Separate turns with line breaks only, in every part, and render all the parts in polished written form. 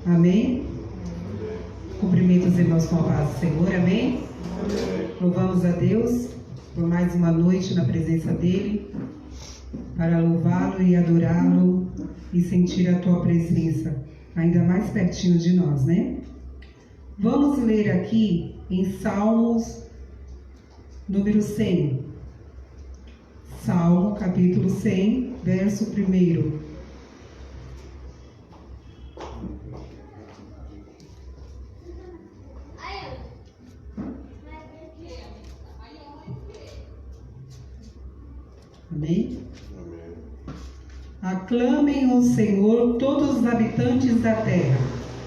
Amém? Cumprimento os irmãos com a paz do Senhor. Amém? Louvamos a Deus por mais uma noite na presença dEle, para louvá-lo e adorá-lo e sentir a tua presença ainda mais pertinho de nós, né? Vamos ler aqui em Salmos número 100. Salmo capítulo 100, verso 1. Amém? Aclamem o Senhor todos os habitantes da terra.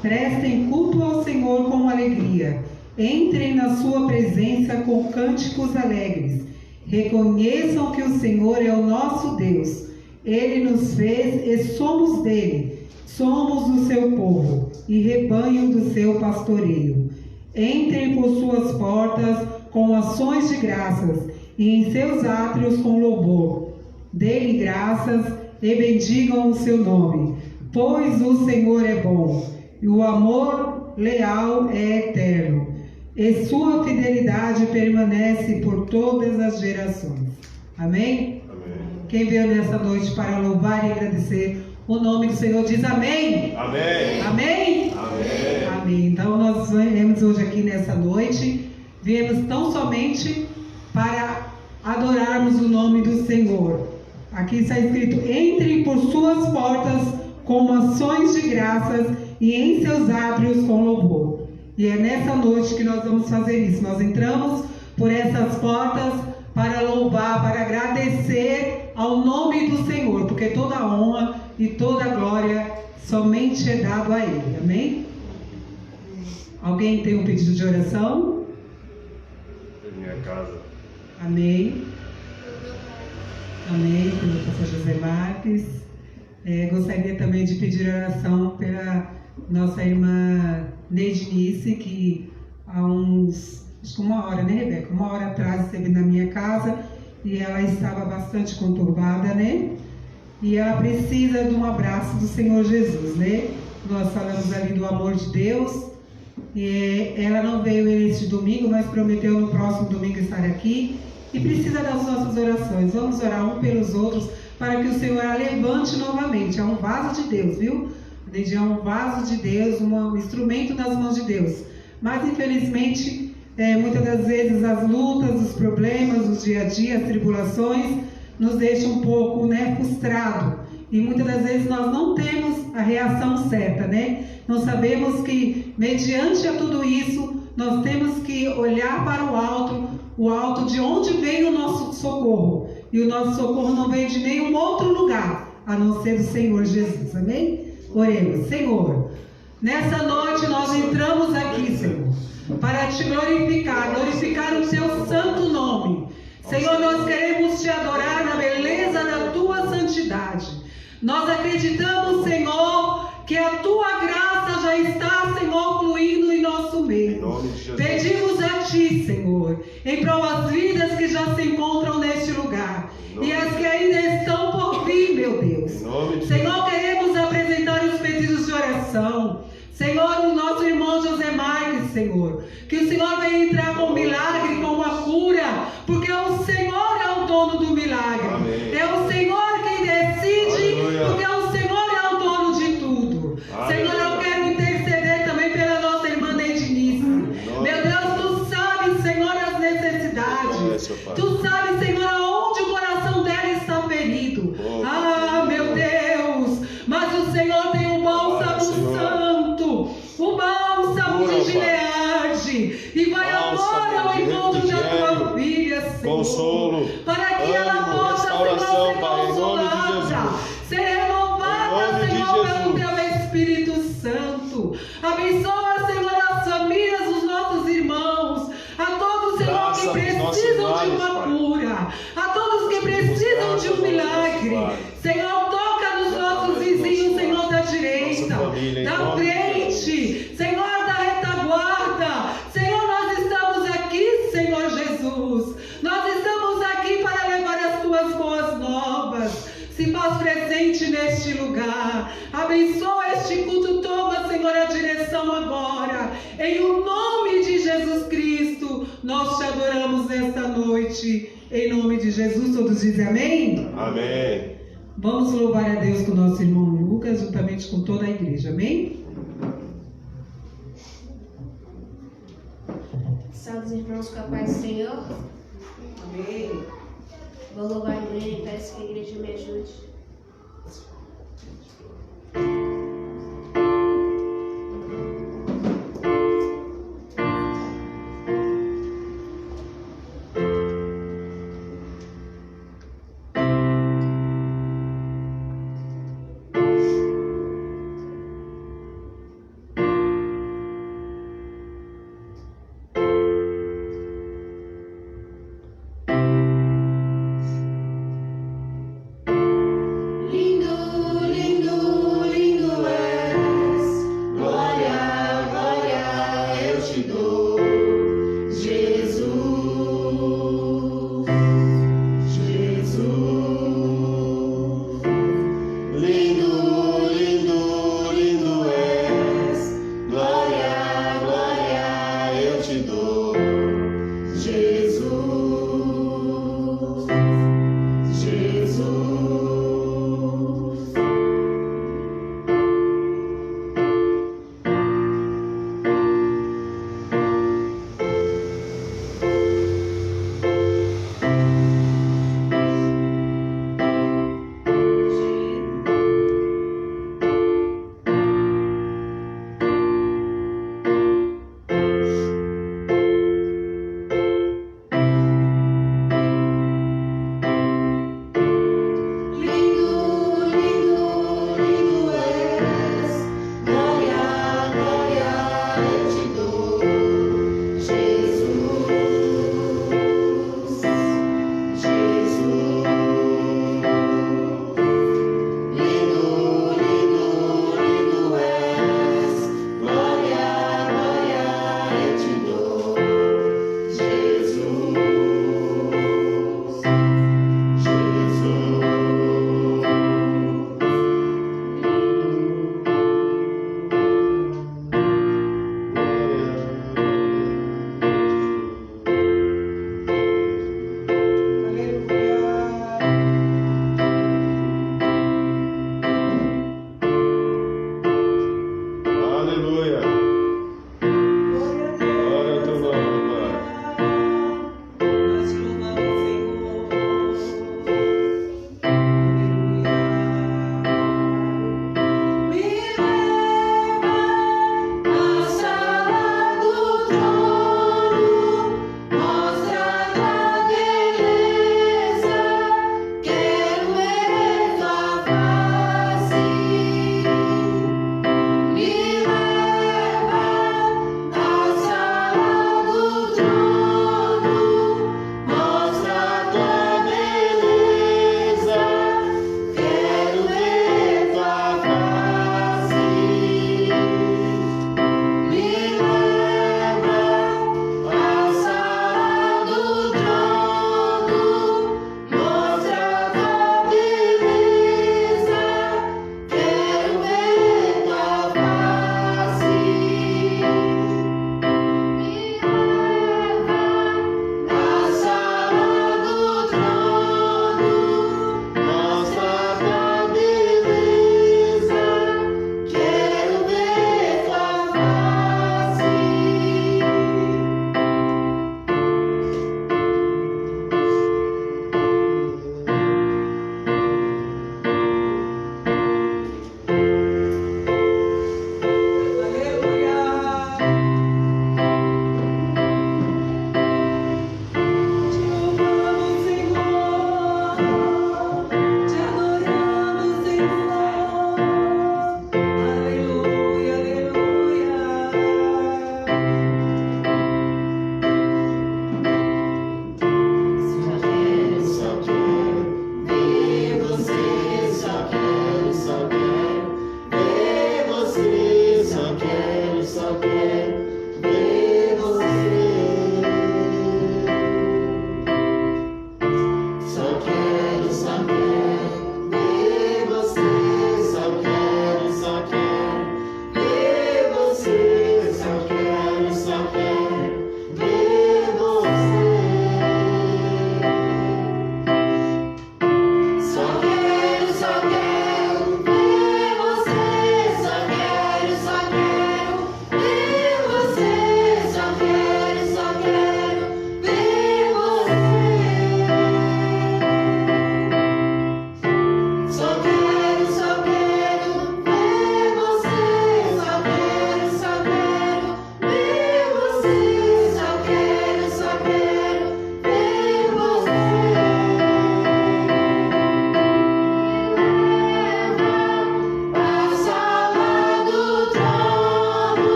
Prestem culto ao Senhor com alegria. Entrem na sua presença com cânticos alegres. Reconheçam que o Senhor é o nosso Deus. Ele nos fez e somos dele. Somos o seu povo e rebanho do seu pastoreio. Entrem por suas portas com ações de graças e em seus átrios com louvor. Dê-lhe graças e bendigam o seu nome, pois o Senhor é bom, e o amor leal é eterno, e sua fidelidade permanece por todas as gerações. Amém?
Amém.
Quem veio nessa noite para louvar e agradecer o nome do Senhor diz amém.
Amém.
Amém?
Amém.
Amém. Então nós viemos hoje aqui nessa noite, viemos tão somente para adorarmos o nome do Senhor. Aqui está escrito: entre por suas portas com ações de graças e em seus átrios com louvor. E é nessa noite que nós vamos fazer isso. Nós entramos por essas portas para louvar, para agradecer ao nome do Senhor, porque toda a honra e toda a glória somente é dado a Ele. Amém? Alguém tem um pedido de oração?
Em minha casa.
Amém. Amém, pelo pastor José Marques. Gostaria também de pedir oração pela nossa irmã Neidinice, que há acho que uma hora, né, Rebeca? Uma hora atrás esteve na minha casa e ela estava bastante conturbada, né? E ela precisa de um abraço do Senhor Jesus, né? Nós falamos ali do amor de Deus. E ela não veio este domingo, mas prometeu no próximo domingo estar aqui. E precisa das nossas orações. Vamos orar um pelos outros para que o Senhor a levante novamente. É um vaso de Deus, viu? A Neide é um vaso de Deus, um instrumento nas mãos de Deus. Mas infelizmente, muitas das vezes as lutas, os problemas, os dia a dia, as tribulações nos deixam um pouco, né, frustrado. E muitas das vezes nós não temos a reação certa, né? Nós sabemos que mediante a tudo isso nós temos que olhar para o alto de onde vem o nosso socorro. E o nosso socorro não vem de nenhum outro lugar, a não ser do Senhor Jesus. Amém? Oremos. Senhor, nessa noite nós entramos aqui, Senhor, para te glorificar o teu santo nome. Senhor, nós queremos te adorar na beleza da tua santidade. Nós acreditamos, Senhor, que a tua graça já está, Senhor, fluindo em nosso meio. Pedimos a ti, Senhor, em prol das vidas que já se encontram neste lugar e as que ainda estão por vir, meu Deus. Senhor, queremos apresentar os pedidos de oração. Senhor, o nosso irmão José Marques, Senhor, que o Senhor venha entrar com um milagre, com uma cura, porque o Senhor é o dono do milagre.
Amém.
É o Senhor quem decide,
Aleluia.
porque o Senhor é o dono de tudo.
Aleluia.
Senhor, eu quero interceder também pela nossa irmã Neidinice. Meu Deus, tu sabes, Senhor, as necessidades. Tu sabes, Senhor, aonde o coração dela está ferido. Meu Deus, mas o Senhor tem um bálsamo santo, um bálsamo de Gileade, e vai agora ao encontro da tua filha, Senhor,
consolo,
para que ela possa, Senhor, ser consolada, ser renovada, Senhor, pelo teu Espírito Santo. Abençoa, Senhor, as famílias dos nossos irmãos, a todos, Senhor, que precisam de uma cura, a todos que precisam de um milagre. Senhor, toca nos nossos vizinhos, Senhor, da direita, da frente, Senhor, da retaguarda. Senhor, nós estamos aqui, Senhor Jesus. Nós estamos aqui para levar as tuas boas novas. Se faz presente neste lugar. Abençoa este culto. Toma, Senhor, Senhor, a direção agora. Em o nome de Jesus Cristo, nós te adoramos nesta noite. Em nome de Jesus, todos dizem amém?
Amém.
Vamos louvar a Deus com o nosso irmão Lucas, juntamente com toda a igreja. Amém?
Salve os irmãos com a paz do Senhor.
Amém.
Vou louvar a igreja e peço que a igreja me ajude.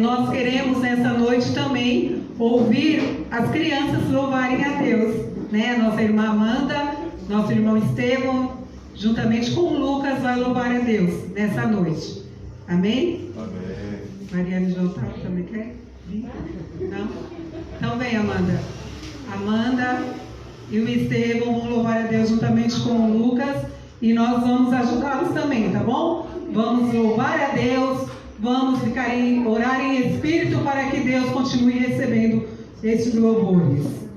nós queremos nessa noite também ouvir as crianças louvarem a Deus, né? Nossa irmã Amanda, nosso irmão Estevão, juntamente com o Lucas, vai louvar a Deus nessa noite. Amém?
Amém.
Mariana de Otávio também quer vir? Não? Então vem, Amanda. Amanda e o Estevão vão louvar a Deus juntamente com o Lucas e nós vamos ajudá-los também, tá bom? Vamos louvar a Deus, vamos orar em espírito para que Deus continue recebendo esses louvores.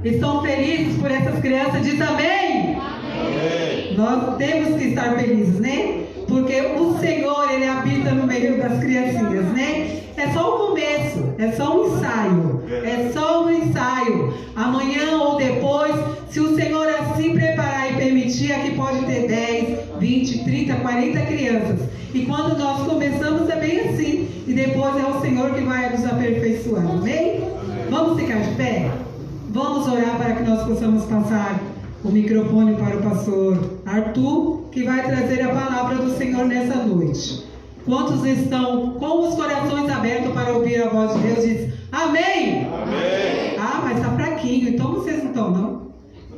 Estão felizes por essas crianças? Diz amém?
Amém.
Nós temos que estar felizes, né? Porque o Senhor, Ele habita no meio das criancinhas, né? É só o começo, é só um ensaio. É só um ensaio. Amanhã ou depois, se o Senhor assim preparar e permitir, aqui pode ter 10, 20, 30, 40 crianças. E quando nós começamos é bem assim. E depois é o Senhor que vai nos aperfeiçoar, amém? Vamos ficar de pé? Vamos orar para que nós possamos passar o microfone para o pastor Arthur, que vai trazer a palavra do Senhor nessa noite. Quantos estão com os corações abertos para ouvir a voz de Deus? Diz amém!
Amém.
Ah, mas está fraquinho, então vocês não estão, não?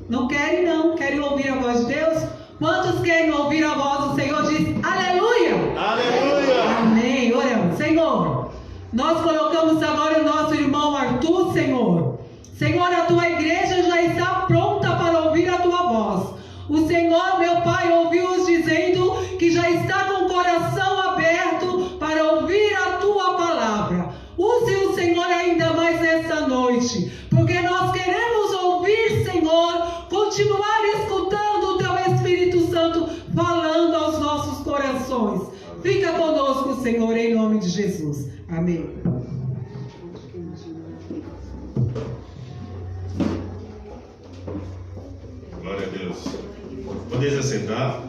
Não querem, não? Querem ouvir a voz de Deus? Quantos querem ouvir a voz do Senhor? Diz aleluia!
Aleluia.
Amém. Oramos. Senhor, nós colocamos agora o nosso irmão Arthur, Senhor. Senhor, a tua igreja já está pronta para ouvir a tua voz. O Senhor, meu Pai, ouviu-os dizendo que já está com o coração aberto para ouvir a tua palavra. Use o Senhor ainda mais nesta noite, porque nós queremos ouvir, Senhor, continuar escutando o teu Espírito Santo falando aos nossos corações. Fica conosco, Senhor, em nome de Jesus. Amém.
Glória a Deus. Podeis assentar.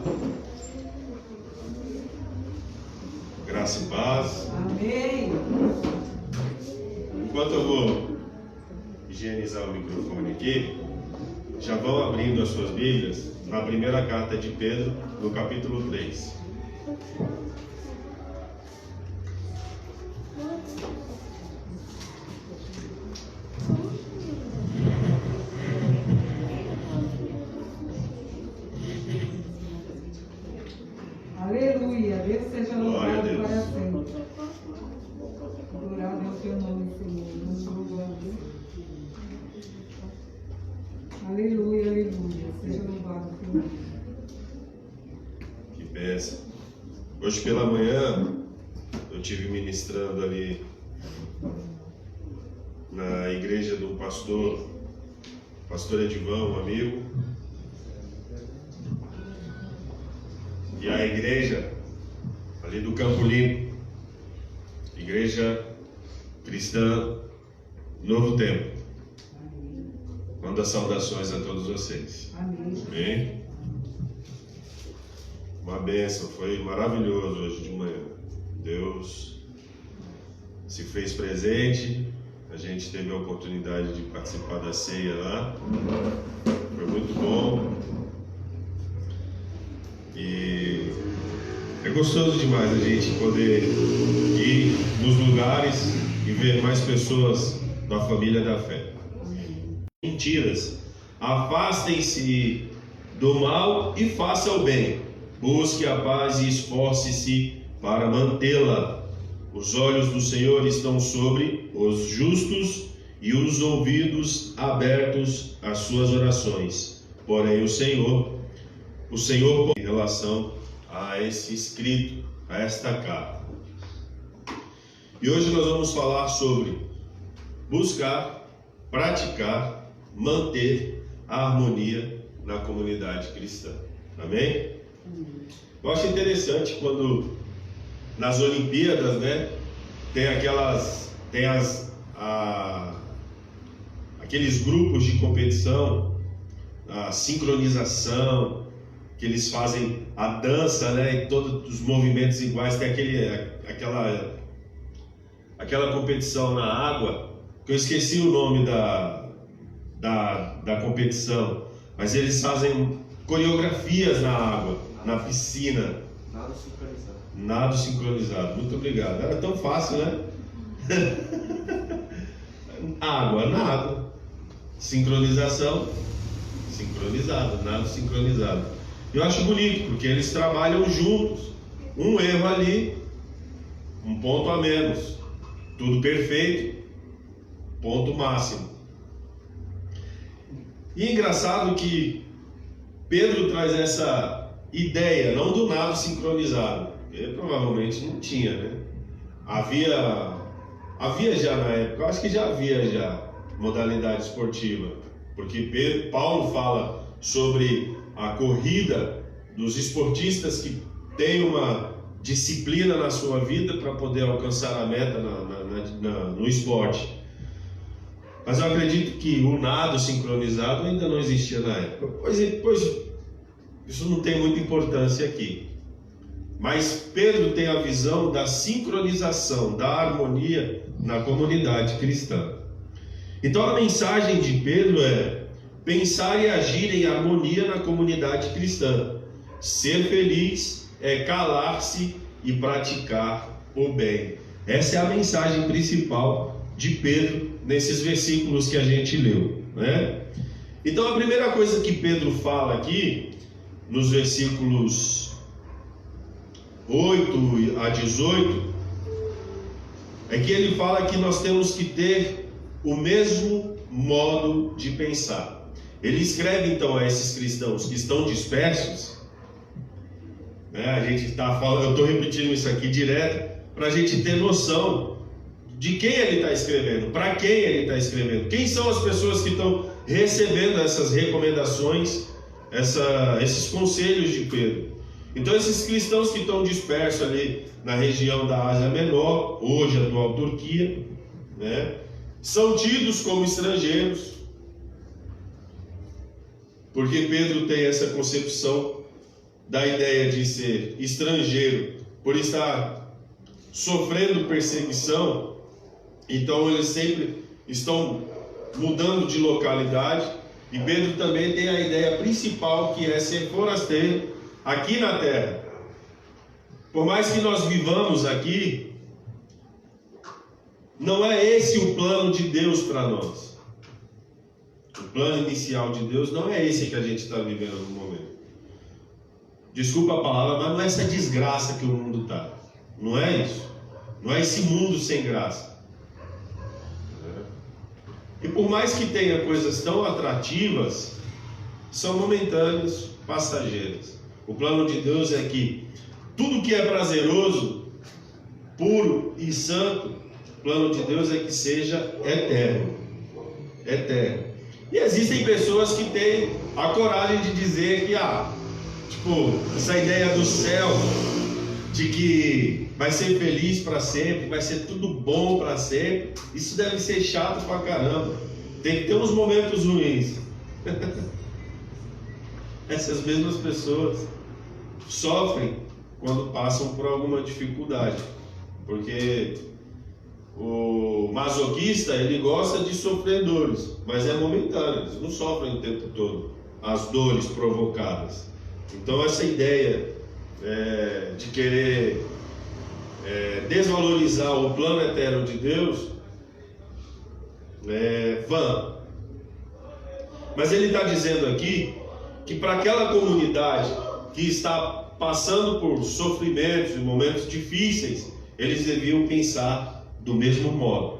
Graça e paz.
Amém.
Enquanto eu vou higienizar o microfone aqui, já vão abrindo as suas Bíblias na primeira carta de Pedro, no capítulo 3.
Aleluia. Deus seja
Glória a
louvado
Deus.
para sempre. Glória ao teu nome, Senhor. Nós louvamos. Aleluia, aleluia. Seja louvado o teu nome.
Que bênção. Hoje pela manhã eu estive ministrando ali na igreja do pastor Edivão, um amigo. E a igreja ali do Campo Limpo, igreja cristã Novo Tempo. Manda saudações a todos vocês.
Amém.
Amém? Uma bênção, foi maravilhoso hoje de manhã. Deus se fez presente, a gente teve a oportunidade de participar da ceia lá, foi muito bom. E é gostoso demais a gente poder ir nos lugares e ver mais pessoas da família da fé. Mentiras. Afastem-se do mal e faça o bem. Busque a paz e esforce-se para mantê-la. Os olhos do Senhor estão sobre os justos e os ouvidos abertos às suas orações. Porém, o Senhor, em relação a esse escrito, a esta carta. E hoje nós vamos falar sobre buscar, praticar, manter a harmonia na comunidade cristã. Amém? Eu acho interessante quando nas Olimpíadas, né, tem aqueles grupos de competição, a sincronização, que eles fazem a dança, né, e todos os movimentos iguais. Tem aquela competição na água, que eu esqueci o nome da competição, mas eles fazem coreografias na água, na piscina.
Nado sincronizado.
Nado sincronizado, muito obrigado. Era tão fácil, né? Água, nado. Sincronização, sincronizado, nado sincronizado. Eu acho bonito, porque eles trabalham juntos. Um erro ali, um ponto a menos. Tudo perfeito, ponto máximo. E é engraçado que Pedro traz essa ideia, não do nado sincronizado, porque provavelmente não tinha, né? Havia já na época, eu acho que já havia modalidade esportiva, Porque Paulo fala sobre a corrida dos esportistas que têm uma disciplina na sua vida para poder alcançar a meta no esporte. Mas eu acredito que o nado sincronizado ainda não existia na época. Pois isso não tem muita importância aqui. Mas Pedro tem a visão da sincronização, da harmonia na comunidade cristã. Então a mensagem de Pedro é pensar e agir em harmonia na comunidade cristã. Ser feliz é calar-se e praticar o bem. Essa é a mensagem principal de Pedro nesses versículos que a gente leu, né? Então a primeira coisa que Pedro fala aqui, nos versículos 8 a 18, é que ele fala que nós temos que ter o mesmo modo de pensar. Ele escreve então a esses cristãos que estão dispersos, né? A gente está falando, eu estou repetindo isso aqui direto, para a gente ter noção de quem ele está escrevendo, para quem ele está escrevendo, quem são as pessoas que estão recebendo essas recomendações, esses conselhos de Pedro. Então esses cristãos que estão dispersos ali na região da Ásia Menor, hoje a atual Turquia, né, são tidos como estrangeiros, porque Pedro tem essa concepção da ideia de ser estrangeiro, por estar sofrendo perseguição. Então eles sempre estão mudando de localidade, e Pedro também tem a ideia principal, que é ser forasteiro aqui na terra. Por mais que nós vivamos aqui, não é esse o plano de Deus para nós. O plano inicial de Deus não é esse que a gente está vivendo no momento. Desculpa a palavra, mas não é essa desgraça que o mundo está. Não é isso. Não é esse mundo sem graça. E por mais que tenha coisas tão atrativas, são momentâneas, passageiras. O plano de Deus é que tudo que é prazeroso, puro e santo, o plano de Deus é que seja eterno. Eterno. E existem pessoas que têm a coragem de dizer que, essa ideia do céu, de que vai ser feliz para sempre, vai ser tudo bom para sempre, isso deve ser chato pra caramba. Tem que ter uns momentos ruins. Essas mesmas pessoas sofrem quando passam por alguma dificuldade, porque o masoquista, ele gosta de sofrer dores, mas é momentâneo, eles não sofrem o tempo todo as dores provocadas. Então essa ideia de querer desvalorizar o plano eterno de Deus é vã. Mas ele está dizendo aqui que para aquela comunidade que está passando por sofrimentos e momentos difíceis, eles deviam pensar do mesmo modo.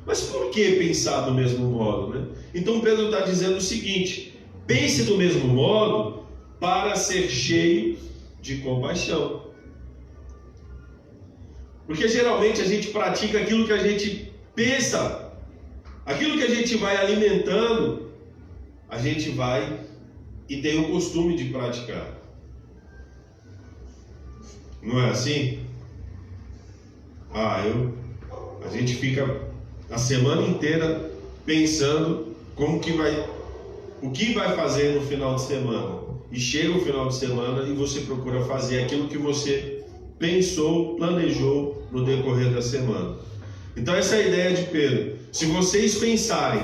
Mas por que pensar do mesmo modo, né? Então Pedro está dizendo o seguinte: pense do mesmo modo para ser cheio de compaixão. Porque geralmente a gente pratica aquilo que a gente pensa, aquilo que a gente vai alimentando, a gente vai e tem o costume de praticar. Não é assim? A gente fica a semana inteira pensando o que vai fazer no final de semana. E chega o final de semana e você procura fazer aquilo que você pensou, planejou no decorrer da semana. Então essa é a ideia de Pedro. Se vocês pensarem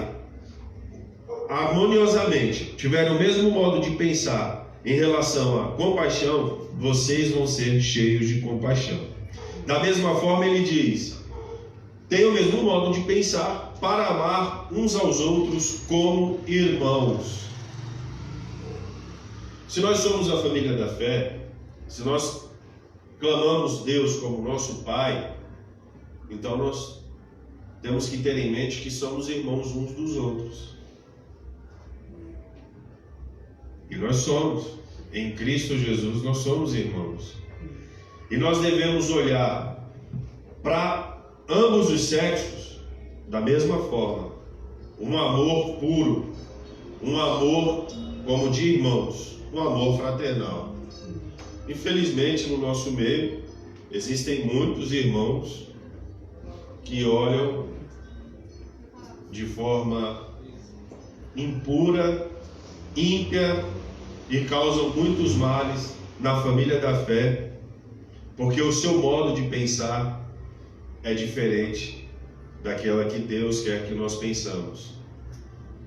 harmoniosamente, tiverem o mesmo modo de pensar em relação à compaixão, vocês vão ser cheios de compaixão. Da mesma forma ele diz: tenham o mesmo modo de pensar para amar uns aos outros como irmãos. Se nós somos a família da fé, se nós clamamos Deus como nosso Pai, então nós temos que ter em mente que somos irmãos uns dos outros. E nós somos, em Cristo Jesus, nós somos irmãos. E nós devemos olhar para ambos os sexos da mesma forma, um amor puro, um amor como de irmãos, um amor fraternal. Infelizmente, no nosso meio, existem muitos irmãos que olham de forma impura, ímpia e causam muitos males na família da fé, porque o seu modo de pensar é diferente daquela que Deus quer que nós pensamos.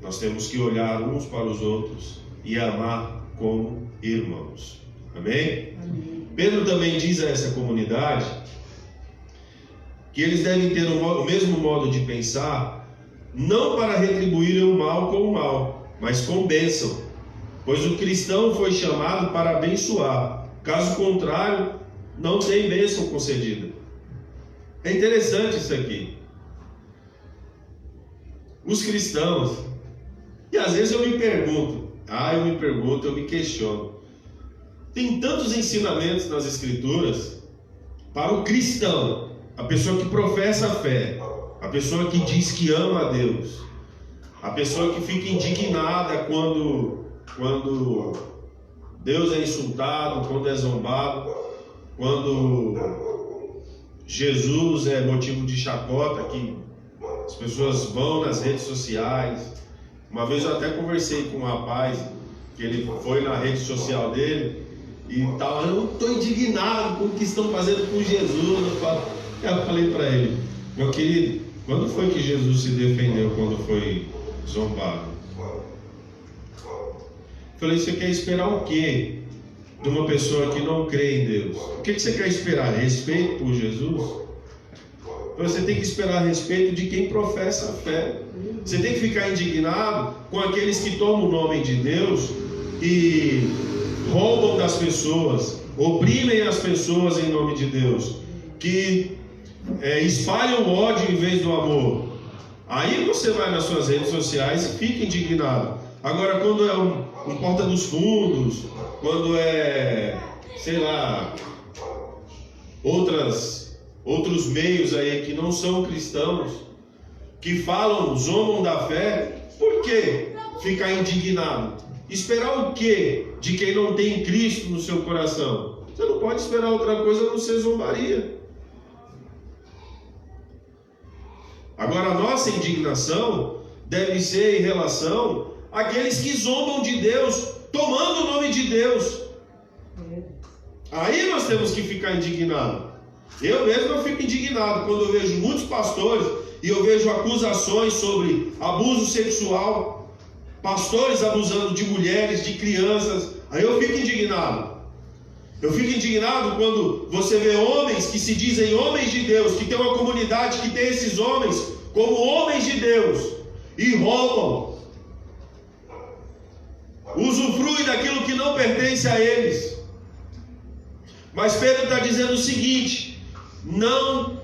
Nós temos que olhar uns para os outros e amar como irmãos. Amém?
Amém.
Pedro também diz a essa comunidade que eles devem ter o mesmo modo de pensar, não para retribuírem o mal com o mal, mas com bênção, pois o cristão foi chamado para abençoar. Caso contrário, não tem bênção concedida. É interessante isso aqui. Os cristãos, e às vezes eu me questiono. Tem tantos ensinamentos nas Escrituras para o cristão, a pessoa que professa a fé, a pessoa que diz que ama a Deus, a pessoa que fica indignada quando Deus é insultado, quando é zombado, quando Jesus é motivo de chacota, que as pessoas vão nas redes sociais. Uma vez eu até conversei com um rapaz, que ele foi na rede social dele e tal, eu estou indignado com o que estão fazendo com Jesus. Eu falei para ele, meu querido, quando foi que Jesus se defendeu quando foi zombado? Eu falei, você quer esperar o quê de uma pessoa que não crê em Deus? O que você quer esperar? Respeito por Jesus? Você tem que esperar respeito de quem professa a fé. Você tem que ficar indignado com aqueles que tomam o nome de Deus e roubam das pessoas, oprimem as pessoas em nome de Deus, que espalham o ódio em vez do amor. Aí você vai nas suas redes sociais e fica indignado. Agora, quando é um porta dos fundos, quando é, sei lá, outros meios aí que não são cristãos, que falam, zombam da fé, por que ficar indignado? Esperar o quê de quem não tem Cristo no seu coração? Você não pode esperar outra coisa a não ser zombaria. Agora, a nossa indignação deve ser em relação àqueles que zombam de Deus, tomando o nome de Deus. Aí nós temos que ficar indignados. Eu mesmo fico indignado quando eu vejo muitos pastores e eu vejo acusações sobre abuso sexual, pastores abusando de mulheres, de crianças. Aí eu fico indignado. Eu fico indignado quando você vê homens que se dizem homens de Deus, que tem uma comunidade que tem esses homens como homens de Deus e roubam, usufruem daquilo que não pertence a eles. Mas Pedro está dizendo o seguinte: não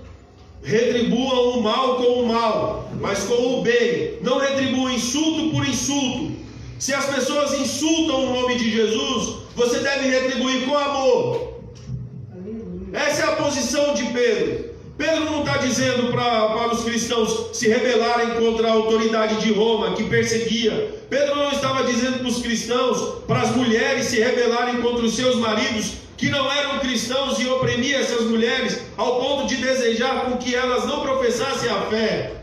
retribuam o mal com o mal, mas com o bem. Não retribuam insulto por insulto. Se as pessoas insultam o nome de Jesus, você deve retribuir com amor. Essa é a posição de Pedro. Pedro não está dizendo para os cristãos se rebelarem contra a autoridade de Roma que perseguia. Pedro não estava dizendo para os cristãos, para as mulheres se rebelarem contra os seus maridos que não eram cristãos e oprimia essas mulheres ao ponto de desejar com que elas não professassem a fé.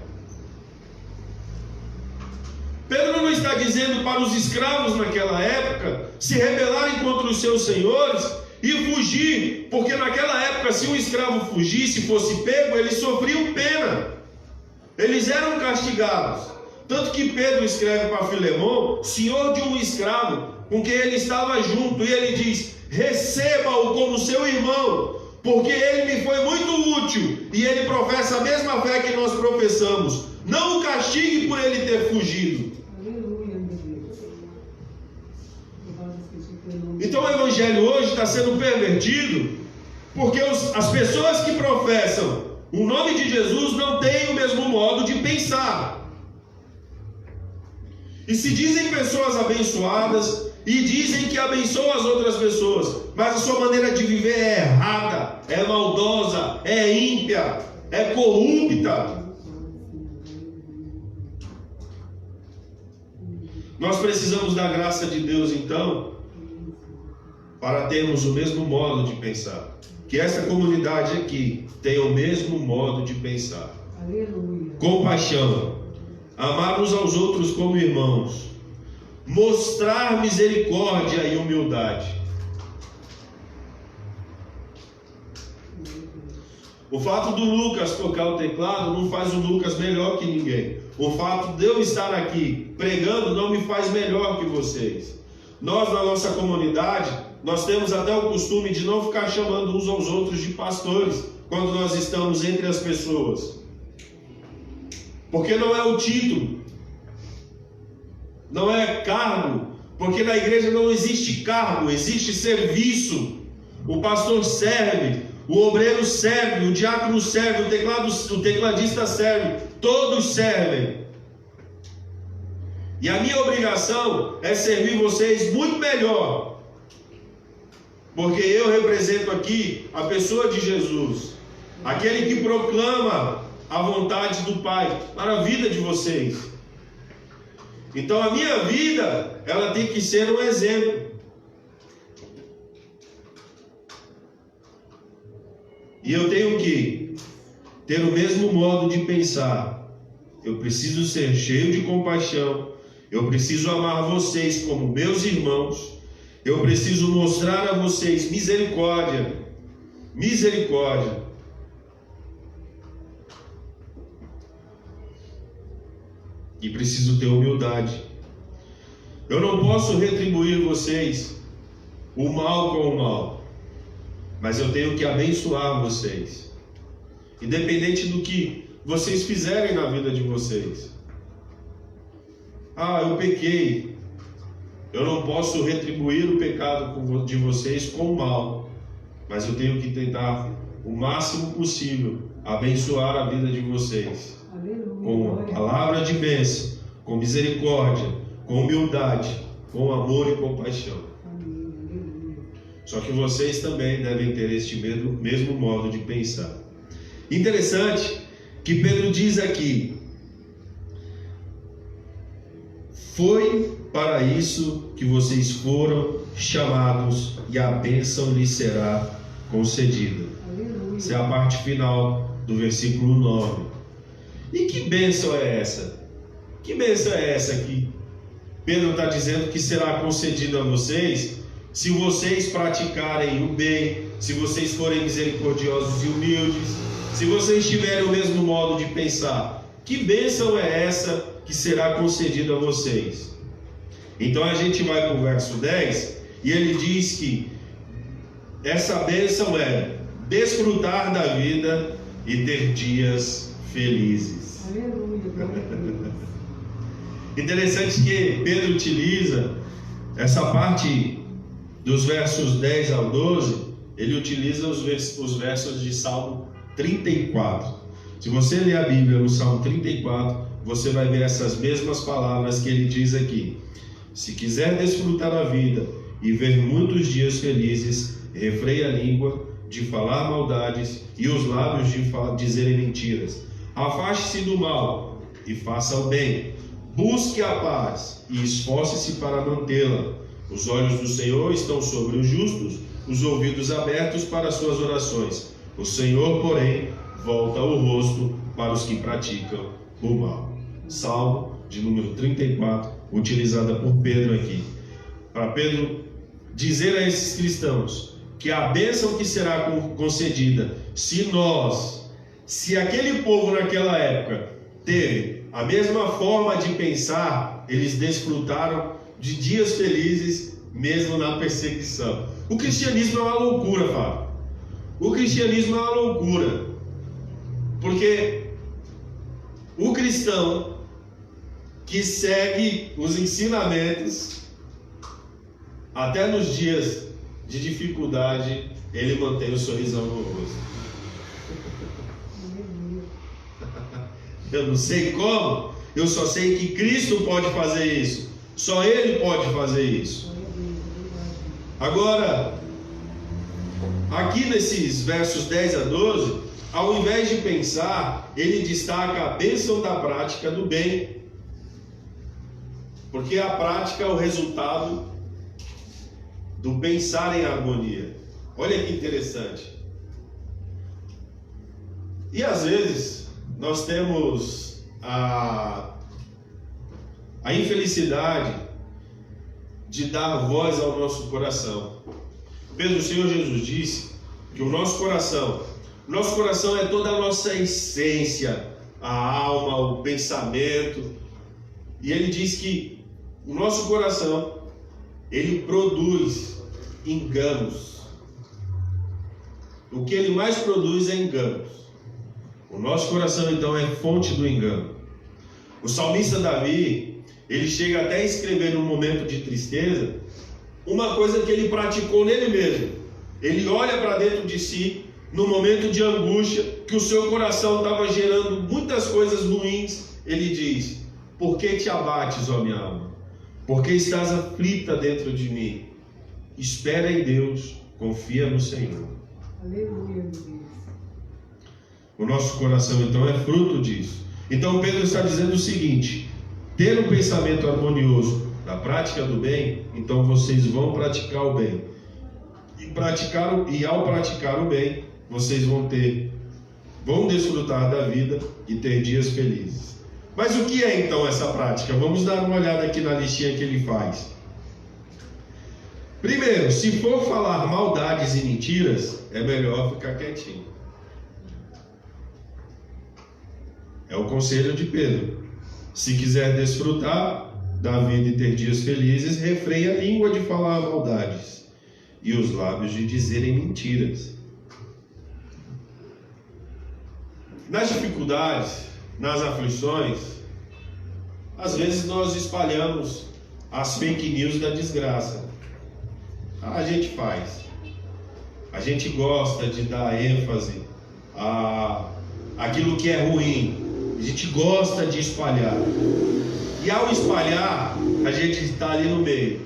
Pedro não está dizendo para os escravos naquela época se rebelarem contra os seus senhores e fugir, porque naquela época, se um escravo fugisse, fosse pego, eles sofriam pena, eles eram castigados. Tanto que Pedro escreve para Filemão, senhor de um escravo com quem ele estava junto, e ele diz: receba-o como seu irmão, porque ele me foi muito útil e ele professa a mesma fé que nós professamos. Não o castigue por ele ter fugido. Então o evangelho hoje está sendo pervertido porque as pessoas que professam o nome de Jesus não têm o mesmo modo de pensar. E se dizem pessoas abençoadas e dizem que abençoam as outras pessoas, mas a sua maneira de viver é errada, é maldosa, é ímpia, é corrupta. Nós precisamos da graça de Deus, então, para termos o mesmo modo de pensar. Que essa comunidade aqui tenha o mesmo modo de pensar.
Aleluia.
Compaixão, amar uns aos outros como irmãos, mostrar misericórdia e humildade. O fato do Lucas tocar o teclado não faz o Lucas melhor que ninguém. O fato de eu estar aqui pregando não me faz melhor que vocês. Nós, na nossa comunidade, nós temos até o costume de não ficar chamando uns aos outros de pastores quando nós estamos entre as pessoas. Porque não é o título, não é cargo, porque na igreja não existe cargo, existe serviço. O pastor serve, o obreiro serve, o diácono serve, o tecladista serve, todos servem. E a minha obrigação é servir vocês muito melhor, porque eu represento aqui a pessoa de Jesus, aquele que proclama a vontade do Pai para a vida de vocês. Então a minha vida, ela tem que ser um exemplo. E eu tenho que ter o mesmo modo de pensar. Eu preciso ser cheio de compaixão. Eu preciso amar vocês como meus irmãos. Eu preciso mostrar a vocês misericórdia. Misericórdia. E preciso ter humildade. Eu não posso retribuir vocês o mal com o mal, mas eu tenho que abençoar vocês, independente do que vocês fizerem na vida de vocês. Eu pequei. Eu não posso retribuir o pecado de vocês com o mal, mas eu tenho que tentar o máximo possível abençoar a vida de vocês. Com palavra de bênção, com misericórdia, com humildade, com amor e compaixão. Só que vocês também devem ter este mesmo modo de pensar. Interessante que Pedro diz aqui: foi para isso que vocês foram chamados e a bênção lhes será concedida. Essa é a parte final do versículo 9. E que bênção é essa? Que bênção é essa que Pedro está dizendo que será concedida a vocês se vocês praticarem o bem, se vocês forem misericordiosos e humildes, se vocês tiverem o mesmo modo de pensar? Que bênção é essa que será concedida a vocês? Então a gente vai para o verso 10 e ele diz que essa bênção é desfrutar da vida e ter dias felizes. Interessante que Pedro utiliza essa parte dos versos 10 ao 12, ele utiliza os versos de Salmo 34. Se você ler a Bíblia no Salmo 34, você vai ver essas mesmas palavras que ele diz aqui. Se quiser desfrutar a vida e ver muitos dias felizes, refreie a língua de falar maldades e os lábios de dizerem mentiras. Afaste-se do mal e faça o bem. Busque a paz e esforce-se para mantê-la. Os olhos do Senhor estão sobre os justos, os ouvidos abertos para as suas orações. O Senhor, porém, volta o rosto para os que praticam o mal. Salmo de número 34, utilizada por Pedro aqui. Para Pedro dizer a esses cristãos que a bênção que será concedida, se aquele povo naquela época teve a mesma forma de pensar, eles desfrutaram de dias felizes mesmo na perseguição. O cristianismo é uma loucura, Fábio. O cristianismo é uma loucura, porque o cristão que segue os ensinamentos até nos dias de dificuldade, ele mantém o sorrisão no rosto. Eu não sei como, eu só sei que Cristo pode fazer isso. Só Ele pode fazer isso. Agora, aqui nesses versos 10 a 12, ao invés de pensar, ele destaca a bênção da prática do bem. Porque a prática é o resultado do pensar em harmonia. Olha que interessante. E às vezes nós temos a infelicidade de dar voz ao nosso coração. Pedro, o Senhor Jesus disse que o nosso coração é toda a nossa essência, a alma, o pensamento. E ele diz que o nosso coração, ele produz enganos. O que ele mais produz é enganos. O nosso coração, então, é fonte do engano. O salmista Davi, ele chega até a escrever num momento de tristeza, uma coisa que ele praticou nele mesmo. Ele olha para dentro de si, no momento de angústia, que o seu coração estava gerando muitas coisas ruins. Ele diz: por que te abates, ó minha alma? Por que estás aflita dentro de mim? Espera em Deus, confia no Senhor.
Aleluia, Deus.
O nosso coração, então, é fruto disso. Então Pedro está dizendo o seguinte: ter um pensamento harmonioso na prática do bem, então vocês vão praticar o bem. E ao praticar o bem, vocês vão desfrutar da vida e ter dias felizes. Mas o que é então essa prática? Vamos dar uma olhada aqui na listinha que ele faz. Primeiro, se for falar maldades e mentiras, é melhor ficar quietinho. É o conselho de Pedro. Se quiser desfrutar da vida e ter dias felizes, refreie a língua de falar maldades e os lábios de dizerem mentiras. Nas dificuldades, nas aflições, às vezes nós espalhamos as fake news da desgraça. A gente faz. A gente gosta de dar ênfase àquilo que é ruim. A gente gosta de espalhar. E ao espalhar, a gente está ali no meio.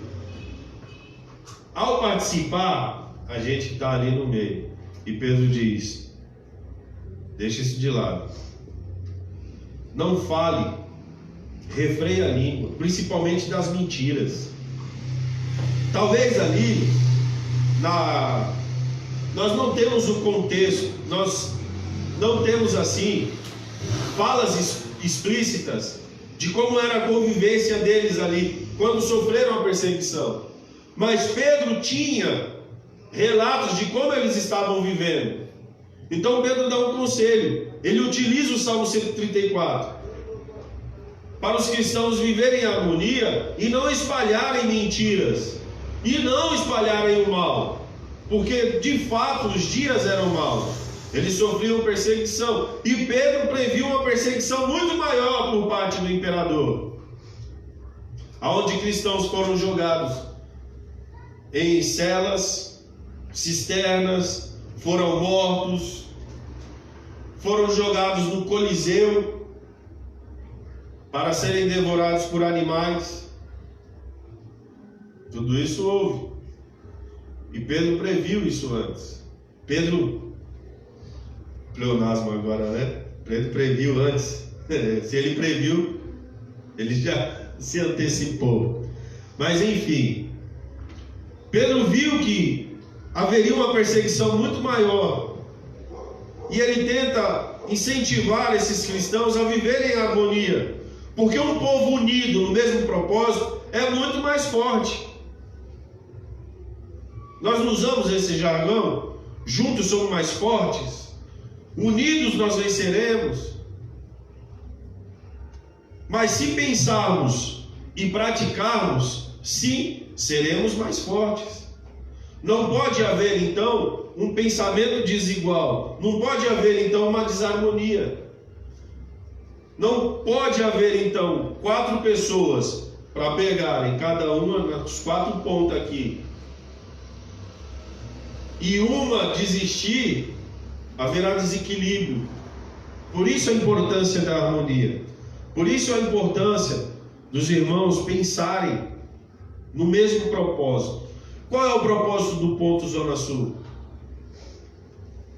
Ao participar, a gente está ali no meio. E Pedro diz: deixa isso de lado. Não fale, refreie a língua, principalmente das mentiras. Talvez ali, nós não temos o contexto, nós não temos assim falas explícitas de como era a convivência deles ali, quando sofreram a perseguição. Mas Pedro tinha relatos de como eles estavam vivendo. Então Pedro dá um conselho. Ele utiliza o Salmo 134 para os cristãos viverem em harmonia e não espalharem mentiras, e não espalharem o mal, porque de fato os dias eram maus. Eles sofriam perseguição, e Pedro previu uma perseguição muito maior por parte do imperador, aonde cristãos foram jogados em celas, cisternas, foram mortos, foram jogados no Coliseu para serem devorados por animais. Tudo isso houve, e Pedro previu isso antes. Pleonasmo agora, né? Pedro previu antes. Se ele previu, ele já se antecipou. Mas enfim, Pedro viu que haveria uma perseguição muito maior, e ele tenta incentivar esses cristãos a viverem em harmonia, porque um povo unido no mesmo propósito é muito mais forte. Nós não usamos esse jargão: juntos somos mais fortes, unidos nós venceremos. Mas se pensarmos e praticarmos, sim, seremos mais fortes. Não pode haver então um pensamento desigual, não pode haver então uma desarmonia, não pode haver então 4 pessoas para pegarem cada uma nas 4 pontas aqui e uma desistir. Haverá desequilíbrio. Por isso a importância da harmonia. Por isso a importância dos irmãos pensarem no mesmo propósito. Qual é o propósito do ponto Zona Sul?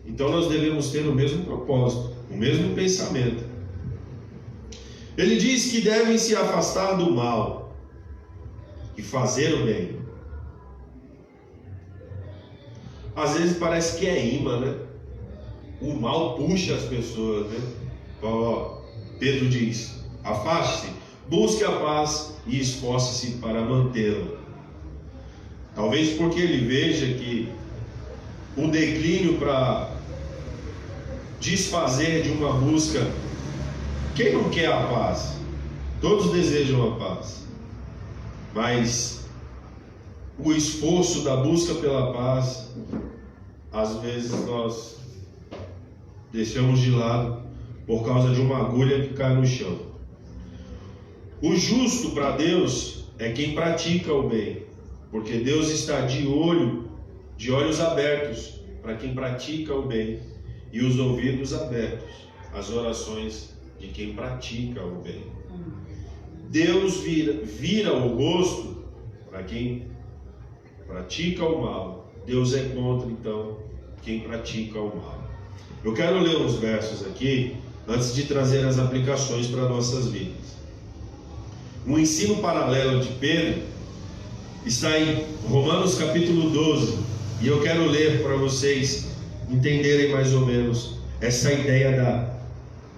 Então nós devemos ter o mesmo propósito, o mesmo pensamento. Ele diz que devem se afastar do mal. e fazer o bem. Às vezes parece que é imã, né? O mal puxa as pessoas, né? Pedro diz: afaste-se, busque a paz e esforce-se para mantê-la. Talvez porque ele veja que o declínio para desfazer de uma busca. Quem não quer a paz? Todos desejam a paz. Mas o esforço da busca pela paz, às vezes nós deixamos de lado por causa de uma agulha que cai no chão. O justo para Deus é quem pratica o bem, porque Deus está de olhos abertos para quem pratica o bem, e os ouvidos abertos às orações de quem pratica o bem. Deus vira o rosto para quem pratica o mal. Deus é contra, então, quem pratica o mal. Eu quero ler uns versos aqui, antes de trazer as aplicações para nossas vidas. O ensino paralelo de Pedro está em Romanos capítulo 12, e eu quero ler para vocês entenderem mais ou menos essa ideia da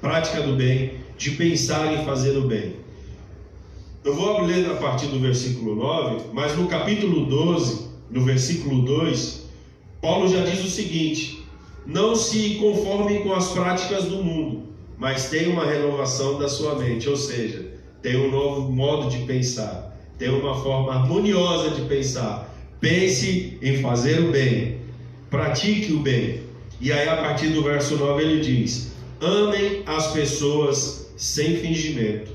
prática do bem, de pensar em fazer o bem. Eu vou ler a partir do versículo 9, mas no capítulo 12, no versículo 2, Paulo já diz o seguinte: não se conformem com as práticas do mundo, mas tenham uma renovação da sua mente, ou seja, tenham um novo modo de pensar, tenham uma forma harmoniosa de pensar. Pense em fazer o bem, pratique o bem. E aí a partir do verso 9 ele diz: amem as pessoas sem fingimento,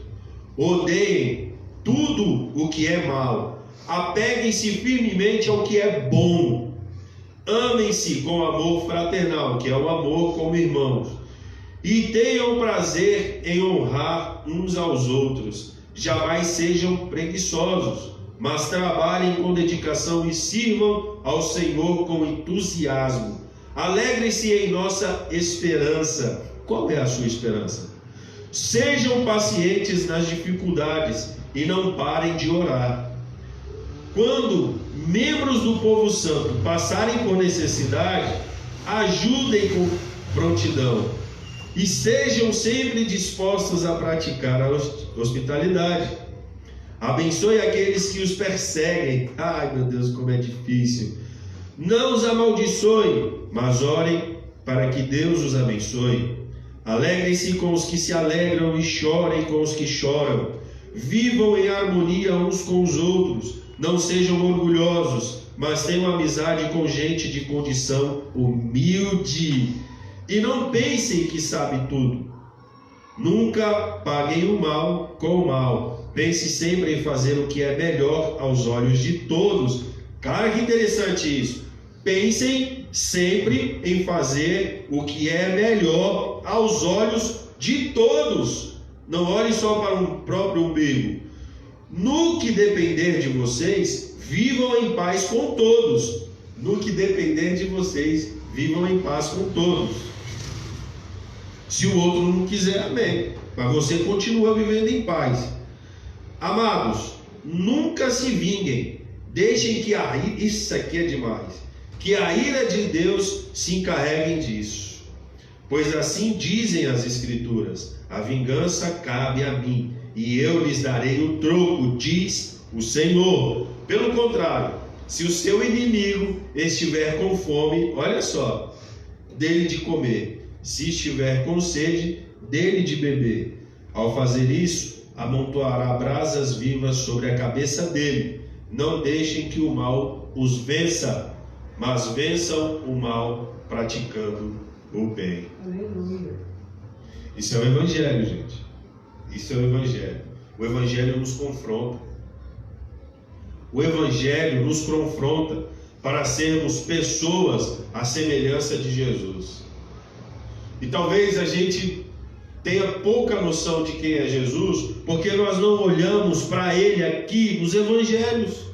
odeiem tudo o que é mal, apeguem-se firmemente ao que é bom, amem-se com amor fraternal, que é o amor como irmãos, e tenham prazer em honrar uns aos outros. Jamais sejam preguiçosos, mas trabalhem com dedicação e sirvam ao Senhor com entusiasmo. Alegrem-se em nossa esperança. Qual é a sua esperança? Sejam pacientes nas dificuldades e não parem de orar. Quando membros do povo santo passarem por necessidade, ajudem com prontidão e sejam sempre dispostos a praticar a hospitalidade. Abençoe aqueles que os perseguem. Ai, meu Deus, como é difícil. Não os amaldiçoe, mas orem para que Deus os abençoe. Alegrem-se com os que se alegram e chorem com os que choram. Vivam em harmonia uns com os outros. Não sejam orgulhosos, mas tenham amizade com gente de condição humilde. E não pensem que sabem tudo. Nunca paguem o mal com o mal. Pense sempre em fazer o que é melhor aos olhos de todos. Cara, que interessante isso. Pensem sempre em fazer o que é melhor aos olhos de todos. Não olhem só para o próprio umbigo. No que depender de vocês, vivam em paz com todos. No que depender de vocês, vivam em paz com todos. Se o outro não quiser, amém. Mas você continua vivendo em paz. Amados, nunca se vinguem. Deixem que a ira, isso aqui é demais, que a ira de Deus se encarreguem disso. Pois assim dizem as Escrituras: a vingança cabe a mim, e eu lhes darei o troco, diz o Senhor. Pelo contrário, se o seu inimigo estiver com fome, olha só, dele de comer. Se estiver com sede, dele de beber. Ao fazer isso, amontoará brasas vivas sobre a cabeça dele. Não deixem que o mal os vença, mas vençam o mal praticando o bem.
Aleluia.
Isso é o Evangelho, gente. Isso é o Evangelho. O Evangelho nos confronta. O Evangelho nos confronta para sermos pessoas à semelhança de Jesus. E talvez a gente tenha pouca noção de quem é Jesus, porque nós não olhamos para Ele aqui nos Evangelhos.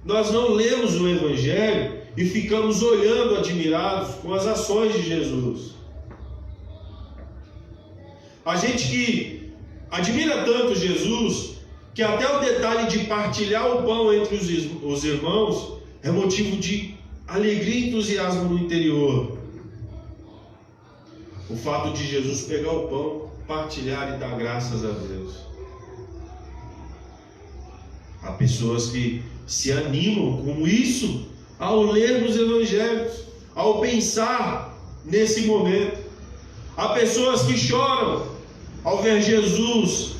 Nós não lemos o Evangelho e ficamos olhando admirados com as ações de Jesus. A gente que admira tanto Jesus, que até o detalhe de partilhar o pão entre os irmãos é motivo de alegria e entusiasmo no interior. O fato de Jesus pegar o pão, partilhar e dar graças a Deus. Há pessoas que se animam com isso ao ler os evangelhos, ao pensar nesse momento. Há pessoas que choram ao ver Jesus,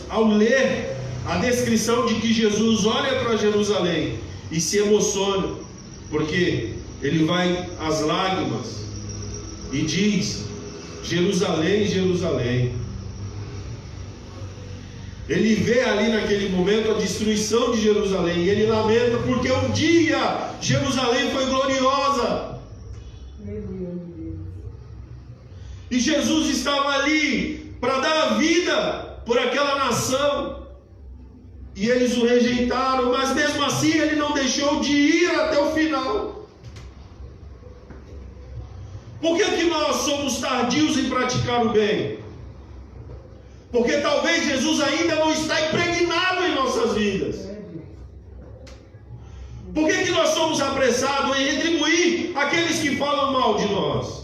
ao ler a descrição de que Jesus olha para Jerusalém e se emociona, porque ele vai às lágrimas e diz: Jerusalém, Jerusalém. Ele vê ali naquele momento a destruição de Jerusalém e ele lamenta porque um dia Jerusalém foi gloriosa. E Jesus estava ali para dar a vida por aquela nação. E eles o rejeitaram, mas mesmo assim ele não deixou de ir até o final. Por que nós somos tardios em praticar o bem? Porque talvez Jesus ainda não está impregnado em nossas vidas. Por que nós somos apressados em retribuir aqueles que falam mal de nós?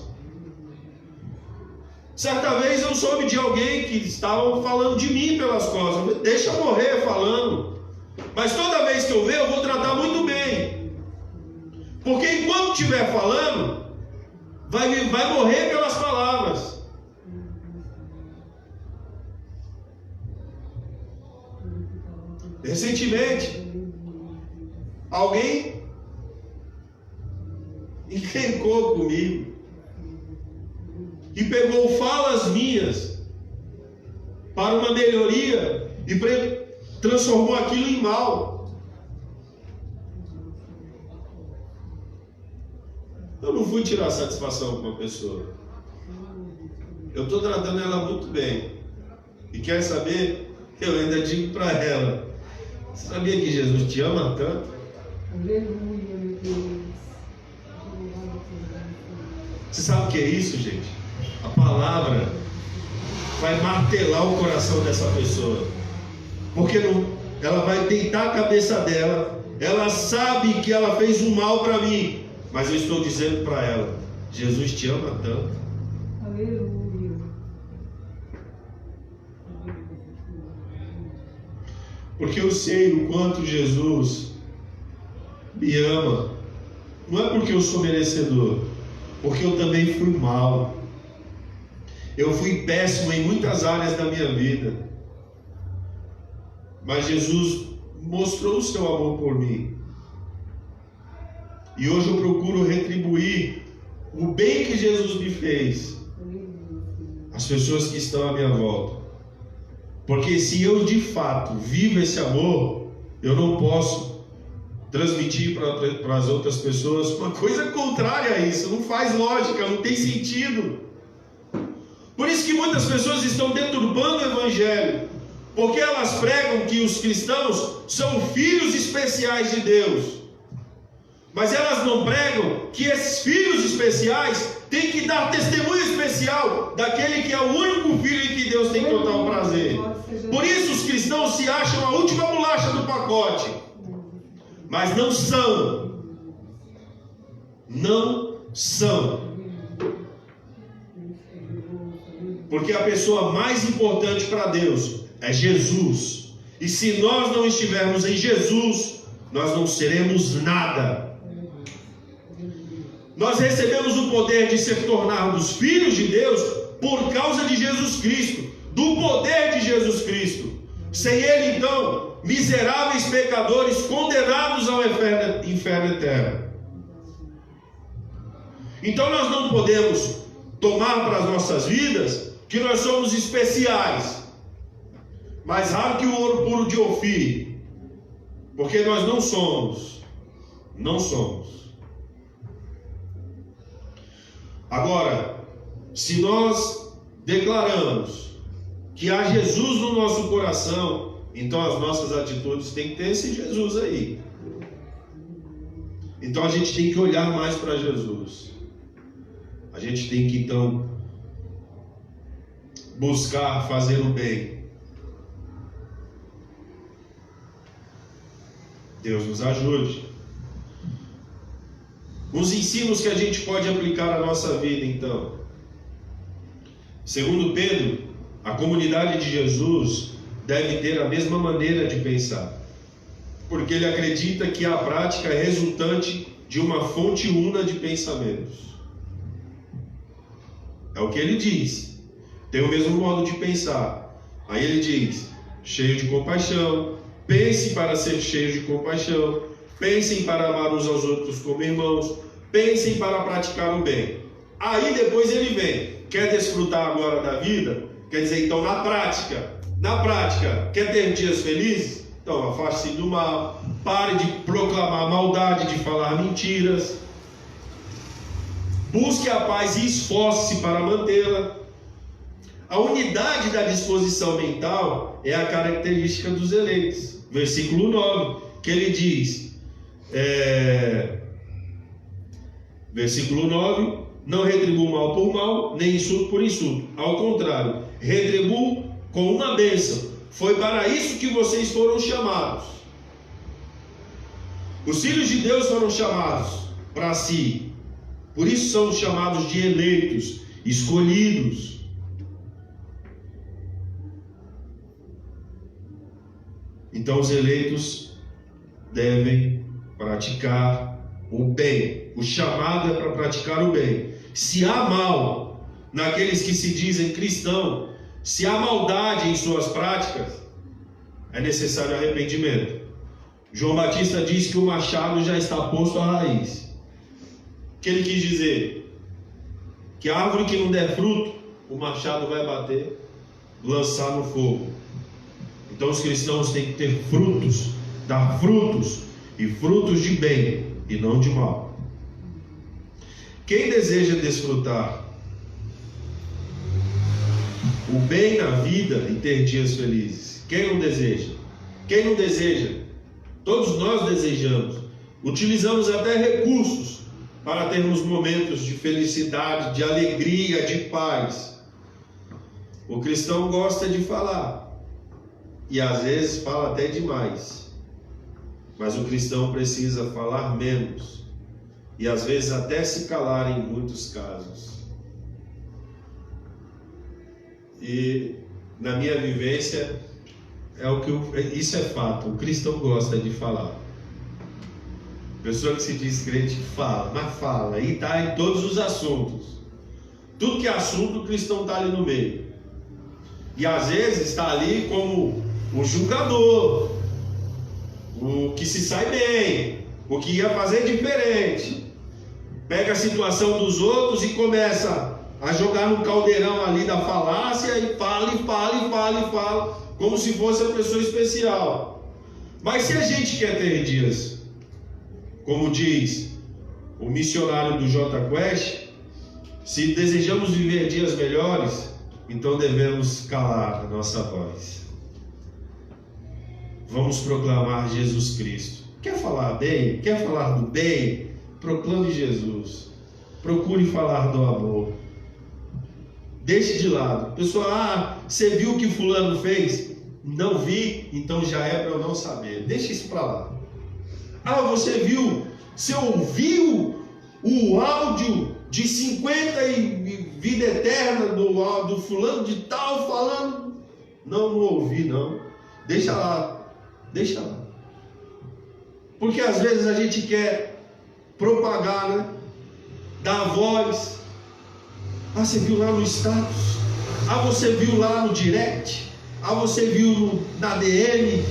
Certa vez eu soube de alguém que estavam falando de mim pelas costas. Deixa eu morrer falando. Mas toda vez que eu ver, eu vou tratar muito bem. Porque enquanto estiver falando, vai morrer pelas palavras. Recentemente, alguém encrencou comigo e pegou falas minhas para uma melhoria e transformou aquilo em mal. Eu não fui tirar satisfação com uma pessoa. Eu estou tratando ela muito bem. E quer saber? Eu ainda digo para ela: você sabia que Jesus te ama tanto?
Aleluia, meu Deus.
Você sabe o que é isso, gente? A palavra vai martelar o coração dessa pessoa. Porque ela vai deitar a cabeça dela. Ela sabe que ela fez um mal para mim. Mas eu estou dizendo para ela: Jesus te ama tanto.
Aleluia.
Porque eu sei o quanto Jesus me ama. Não é porque eu sou merecedor, porque eu também fui mal. Eu fui péssimo em muitas áreas da minha vida. Mas Jesus mostrou o seu amor por mim. E hoje eu procuro retribuir o bem que Jesus me fez às pessoas que estão à minha volta. Porque se eu de fato vivo esse amor, eu não posso transmitir para as outras pessoas uma coisa contrária a isso. Não faz lógica, não tem sentido. Por isso que muitas pessoas estão deturbando o Evangelho, porque elas pregam que os cristãos são filhos especiais de Deus. Mas elas não pregam que esses filhos especiais têm que dar testemunho especial daquele que é o único filho em que Deus tem total prazer. Por isso os cristãos se acham a última bolacha do pacote. Mas não são. Não são. Porque a pessoa mais importante para Deus é Jesus. E se nós não estivermos em Jesus, nós não seremos nada. Nós recebemos o poder de se tornarmos filhos de Deus por causa de Jesus Cristo, do poder de Jesus Cristo. Sem Ele, então, miseráveis pecadores condenados ao inferno eterno. Então nós não podemos tomar para as nossas vidas que nós somos especiais, mais raro que o ouro puro de Ofir, porque nós não somos. Não somos. Agora, se nós declaramos que há Jesus no nosso coração, então as nossas atitudes têm que ter esse Jesus aí. Então a gente tem que olhar mais para Jesus. A gente tem que então buscar fazer o bem. Deus nos ajude. Os ensinos que a gente pode aplicar à nossa vida, então. Segundo Pedro, a comunidade de Jesus deve ter a mesma maneira de pensar, porque ele acredita que a prática é resultante de uma fonte una de pensamentos. É o que ele diz. Tem o mesmo modo de pensar. Aí ele diz: cheio de compaixão, pense para ser cheio de compaixão, pensem para amar uns aos outros como irmãos, pensem para praticar o bem. Aí depois ele vem: quer desfrutar agora da vida? Quer dizer, então na prática, quer ter dias felizes? Então afaste-se do mal, pare de proclamar maldade, de falar mentiras, busque a paz e esforce-se para mantê-la. A unidade da disposição mental é a característica dos eleitos. Versículo 9, que ele diz, versículo 9: não retribuo mal por mal, nem insulto por insulto. Ao contrário, retribuo com uma bênção. Foi para isso que vocês foram chamados. Os filhos de Deus foram chamados para si. Por isso são chamados de eleitos, escolhidos. Então os eleitos devem praticar o bem. O chamado é para praticar o bem. Se há mal naqueles que se dizem cristãos, se há maldade em suas práticas, é necessário arrependimento. João Batista diz que o machado já está posto à raiz. O que ele quis dizer? Que a árvore que não der fruto, o machado vai bater, lançar no fogo. Então os cristãos têm que ter frutos, dar frutos, e frutos de bem e não de mal. Quem deseja desfrutar o bem na vida e ter dias felizes? Quem não deseja? Quem não deseja? Todos nós desejamos. Utilizamos até recursos para termos momentos de felicidade, de alegria, de paz. O cristão gosta de falar, e às vezes fala até demais. Mas o cristão precisa falar menos, e às vezes até se calar em muitos casos. E na minha vivência, isso é fato, o cristão gosta de falar. Pessoa que se diz crente fala, mas fala, e está em todos os assuntos. Tudo que é assunto, o cristão está ali no meio. E às vezes está ali como o julgador, o que se sai bem, o que ia fazer diferente. Pega a situação dos outros e começa a jogar no caldeirão ali da falácia e fala, como se fosse a pessoa especial. Mas se a gente quer ter dias, como diz o missionário do J Quest, se desejamos viver dias melhores, então devemos calar a nossa voz. Vamos proclamar Jesus Cristo. Quer falar bem? Quer falar do bem? Proclame Jesus. Procure falar do amor. Deixe de lado. Pessoal, você viu o que fulano fez? Não vi, então já é para eu não saber. Deixa isso para lá. Você viu? Você ouviu o áudio de 50 e vida eterna do fulano de tal falando? Não ouvi não. Deixa lá. Porque às vezes a gente quer propagar, né? Dar voz. Você viu lá no status? Você viu lá no direct? Você viu na DM?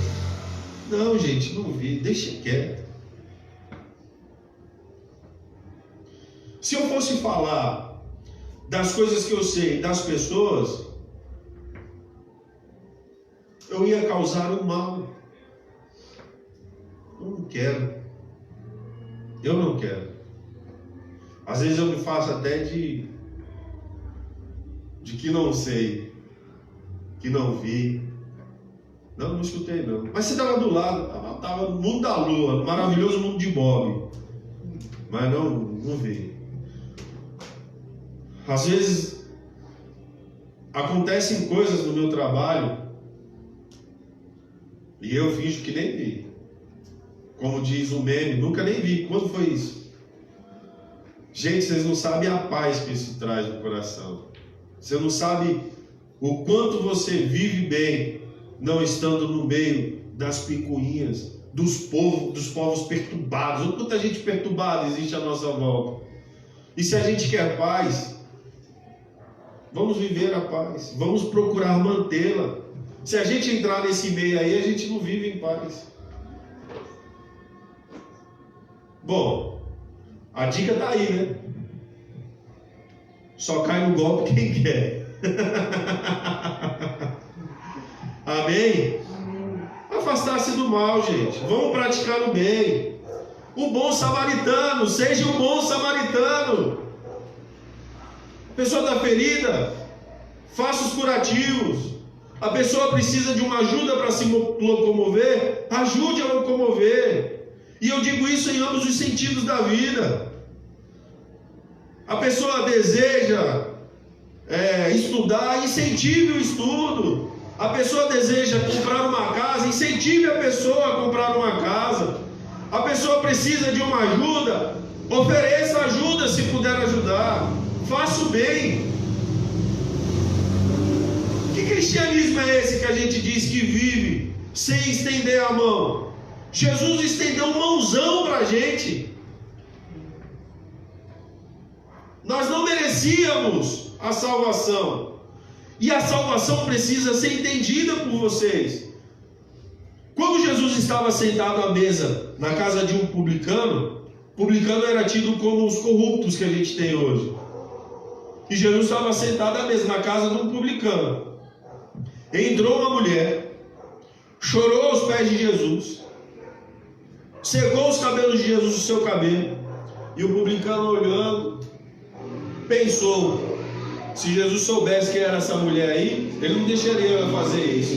Não, gente, não vi. Deixa quieto. Se eu fosse falar das coisas que eu sei das pessoas, eu ia causar um mal. Eu não quero. Às vezes eu me faço até de que não sei, que não vi. Não escutei não. Mas você estava do lado, estava no mundo da lua, no maravilhoso mundo de Bob. Mas não vi. Às vezes acontecem coisas no meu trabalho e eu finjo que nem vi. Como diz o meme, nunca nem vi. Quando foi isso? Gente, vocês não sabem a paz que isso traz no coração. Você não sabe o quanto você vive bem não estando no meio das picuinhas, dos povos perturbados. Olha quanta gente perturbada existe à nossa volta. E se a gente quer paz, vamos viver a paz, vamos procurar mantê-la. Se a gente entrar nesse meio aí, a gente não vive em paz. Bom, a dica está aí, né? Só cai no golpe quem quer. Amém? Afastar-se do mal, gente. Vamos praticar o bem. O bom samaritano, seja um bom samaritano. A pessoa está ferida, faça os curativos. A pessoa precisa de uma ajuda para se locomover, ajude a locomover. E eu digo isso em ambos os sentidos da vida. A pessoa deseja estudar, incentive o estudo. A pessoa deseja comprar uma casa, incentive a pessoa a comprar uma casa. A pessoa precisa de uma ajuda, ofereça ajuda se puder ajudar. Faça o bem. Que cristianismo é esse que a gente diz que vive sem estender a mão? Jesus estendeu um mãozão para a gente. Nós não merecíamos a salvação. E a salvação precisa ser entendida por vocês. Quando Jesus estava sentado à mesa na casa de um publicano, publicano era tido como os corruptos que a gente tem hoje. E Jesus estava sentado à mesa na casa de um publicano. Entrou uma mulher, chorou aos pés de Jesus, secou os cabelos de Jesus, o seu cabelo, e o publicano olhando, pensou: se Jesus soubesse quem era essa mulher aí, ele não deixaria ela fazer isso.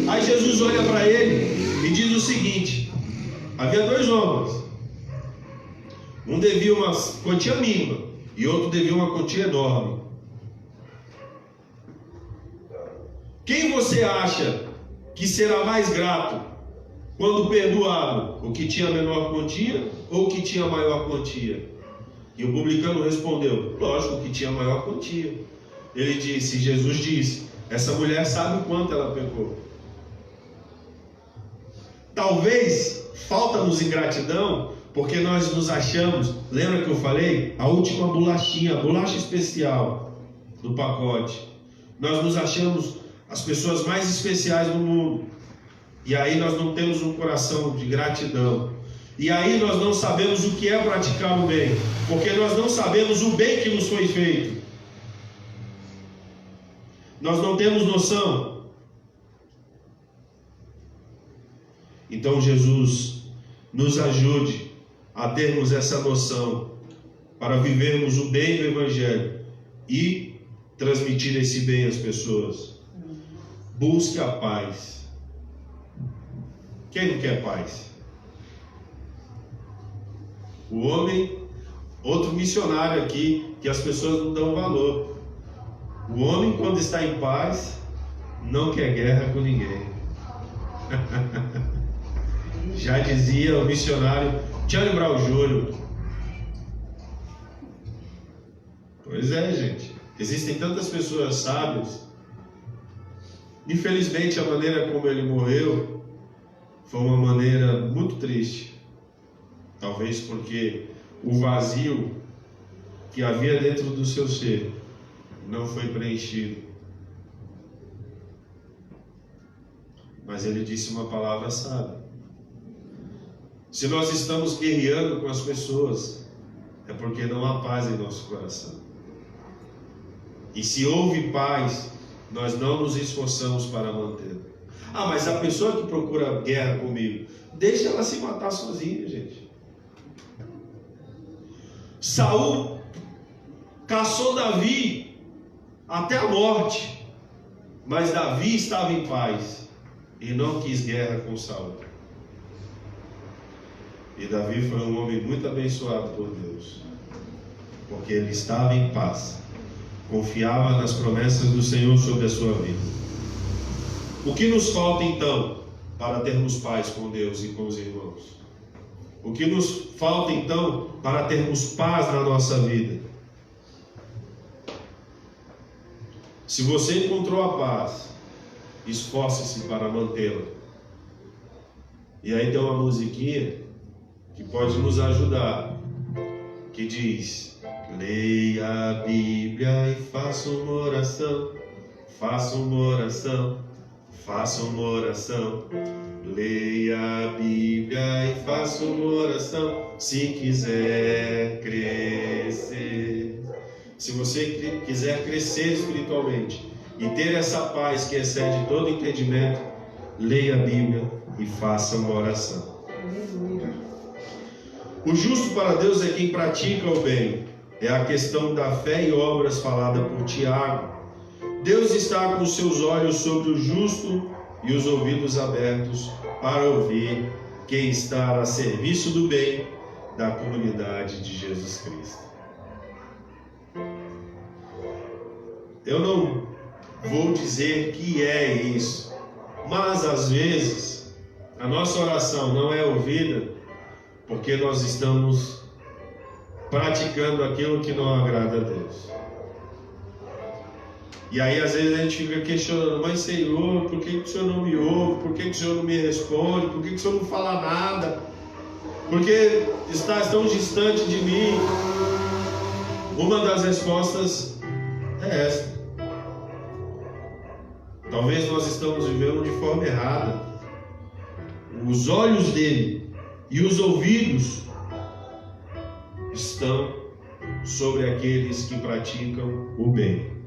Aí Jesus olha para ele e diz o seguinte: havia dois homens, um devia uma quantia mínima e outro devia uma quantia enorme. Quem você acha que será mais grato quando perdoado? O que tinha menor quantia ou o que tinha maior quantia? E o publicano respondeu: lógico, o que tinha maior quantia. Ele disse, Jesus disse: essa mulher sabe o quanto ela pecou. Talvez falta-nos ingratidão porque nós nos achamos, lembra que eu falei? A última bolachinha, a bolacha especial do pacote. Nós nos achamos as pessoas mais especiais do mundo. E aí nós não temos um coração de gratidão. E aí nós não sabemos o que é praticar o bem, porque nós não sabemos o bem que nos foi feito. Nós não temos noção. Então Jesus nos ajude a termos essa noção para vivermos o bem do Evangelho e transmitir esse bem às pessoas. Busque a paz. Quem não quer paz? O homem, outro missionário aqui, que as pessoas não dão valor. O homem, quando está em paz, não quer guerra com ninguém. Já dizia o missionário Charlie Brown Jr. Pois é, gente. Existem tantas pessoas sábias. Infelizmente, a maneira como ele morreu foi uma maneira muito triste. Talvez porque o vazio que havia dentro do seu ser não foi preenchido. Mas ele disse uma palavra sábia. Se nós estamos guerreando com as pessoas, é porque não há paz em nosso coração. E se houve paz, nós não nos esforçamos para manter. Ah, mas a pessoa que procura guerra comigo, deixa ela se matar sozinha, gente. Saul caçou Davi até a morte, mas Davi estava em paz e não quis guerra com Saul. E Davi foi um homem muito abençoado por Deus, porque ele estava em paz, confiava nas promessas do Senhor sobre a sua vida. O que nos falta então para termos paz com Deus e com os irmãos? O que nos falta então para termos paz na nossa vida? Se você encontrou a paz, esforce-se para mantê-la. E aí tem uma musiquinha que pode nos ajudar, que diz: leia a Bíblia e faça uma oração, faça uma oração, faça uma oração. Leia a Bíblia e faça uma oração, se quiser crescer. Se você quiser crescer espiritualmente e ter essa paz que excede todo entendimento, leia a Bíblia e faça uma oração. O justo para Deus é quem pratica o bem. É a questão da fé e obras falada por Tiago. Deus está com os seus olhos sobre o justo e os ouvidos abertos para ouvir quem está a serviço do bem da comunidade de Jesus Cristo. Eu não vou dizer que é isso, mas às vezes a nossa oração não é ouvida porque nós estamos praticando aquilo que não agrada a Deus. E aí às vezes a gente fica questionando: mas Senhor, por que o Senhor não me ouve? Por que o Senhor não me responde? Por que o Senhor não fala nada? Por que estás tão distante de mim? Uma das respostas é esta: talvez nós estamos vivendo de forma errada. Os olhos dele e os ouvidos estão sobre aqueles que praticam o bem.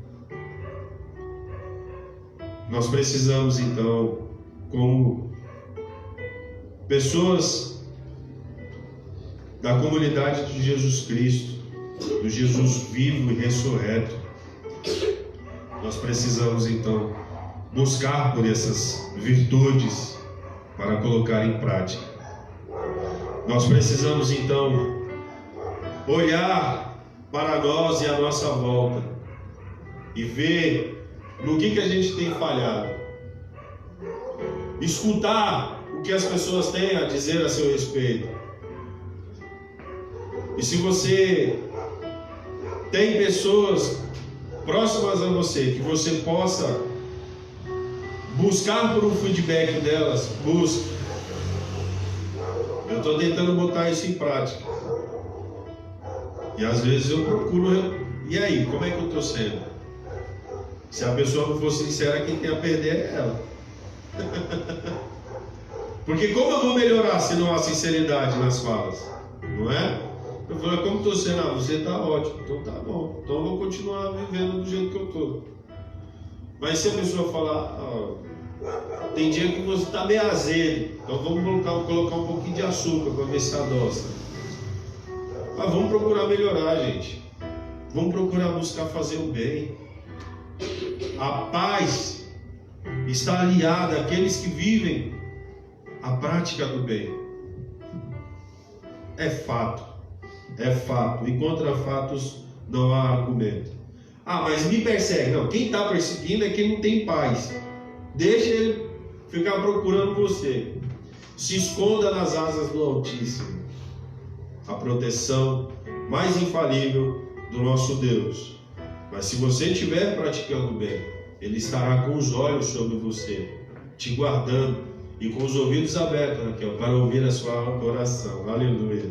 Nós precisamos então, como pessoas da comunidade de Jesus Cristo, do Jesus vivo e ressurreto, nós precisamos então buscar por essas virtudes para colocar em prática. Nós precisamos então olhar para nós e a nossa volta e ver no que a gente tem falhado, escutar o que as pessoas têm a dizer a seu respeito. E se você tem pessoas próximas a você, que você possa buscar por um feedback delas, busque. Eu estou tentando botar isso em prática. E às vezes eu procuro, e aí, como é que eu estou sendo? Se a pessoa não for sincera, quem tem a perder é ela. Porque como eu vou melhorar se não há sinceridade nas falas? Não é? Eu falo: como estou sendo? Ah, você está ótimo. Então tá bom. Então eu vou continuar vivendo do jeito que eu estou. Mas se a pessoa falar: tem dia que você está meio azedo, então vamos colocar um pouquinho de açúcar para ver se adoça. Vamos procurar melhorar, gente. Vamos procurar buscar fazer o bem. A paz está aliada àqueles que vivem a prática do bem. É fato. É fato. E contra fatos não há argumento. Mas me persegue. Não, quem está perseguindo é quem não tem paz. Deixa ele ficar procurando você. Se esconda nas asas do Altíssimo. A proteção mais infalível do nosso Deus. Mas se você estiver praticando bem, Ele estará com os olhos sobre você, te guardando e com os ouvidos abertos, Raquel, para ouvir a sua oração. Aleluia.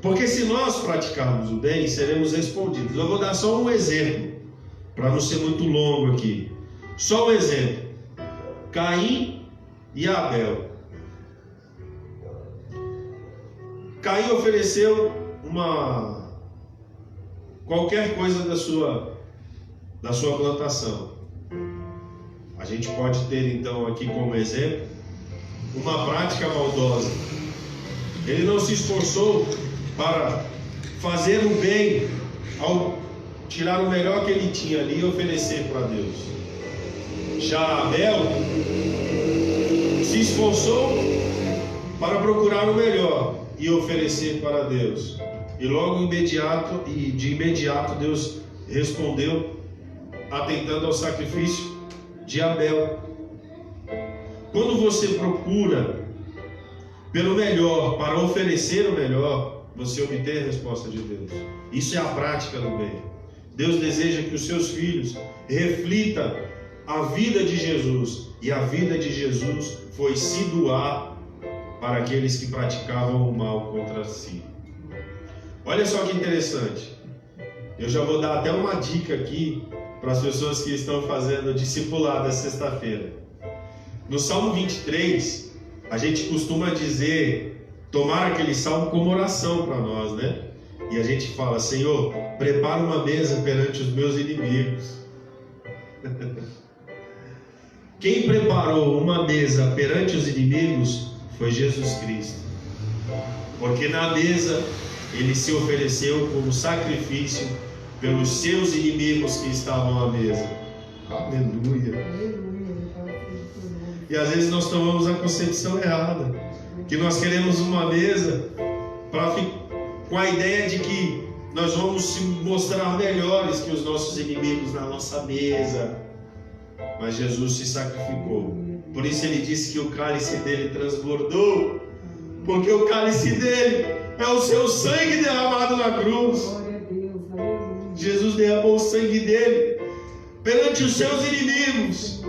Porque se nós praticarmos o bem, seremos respondidos. Eu vou dar só um exemplo, para não ser muito longo aqui. Só um exemplo. Caim e Abel. Caim ofereceu qualquer coisa da sua plantação. A gente pode ter então aqui como exemplo uma prática maldosa. Ele não se esforçou para fazer o bem ao tirar o melhor que ele tinha ali e oferecer para Deus. Já Abel se esforçou para procurar o melhor e oferecer para Deus. E logo de imediato Deus respondeu atentando ao sacrifício de Abel. Quando você procura pelo melhor, para oferecer o melhor, você obter a resposta de Deus. Isso é a prática do bem. Deus deseja que os seus filhos reflitam a vida de Jesus, e a vida de Jesus foi se doar para aqueles que praticavam o mal contra si. Olha só que interessante. Eu já vou dar até uma dica aqui para as pessoas que estão fazendo discipulado essa sexta-feira. No Salmo 23, a gente costuma dizer, tomar aquele salmo como oração para nós, né? E a gente fala: Senhor, prepara uma mesa perante os meus inimigos. Quem preparou uma mesa perante os inimigos foi Jesus Cristo. Porque na mesa ele se ofereceu como sacrifício pelos seus inimigos que estavam à mesa. Aleluia. E às vezes nós tomamos a concepção errada, que nós queremos uma mesa com a ideia de que nós vamos se mostrar melhores que os nossos inimigos na nossa mesa. Mas Jesus se sacrificou. Por isso ele disse que o cálice dele transbordou, porque o cálice dele é o seu sangue derramado na cruz. Jesus derramou o sangue dele perante os seus inimigos,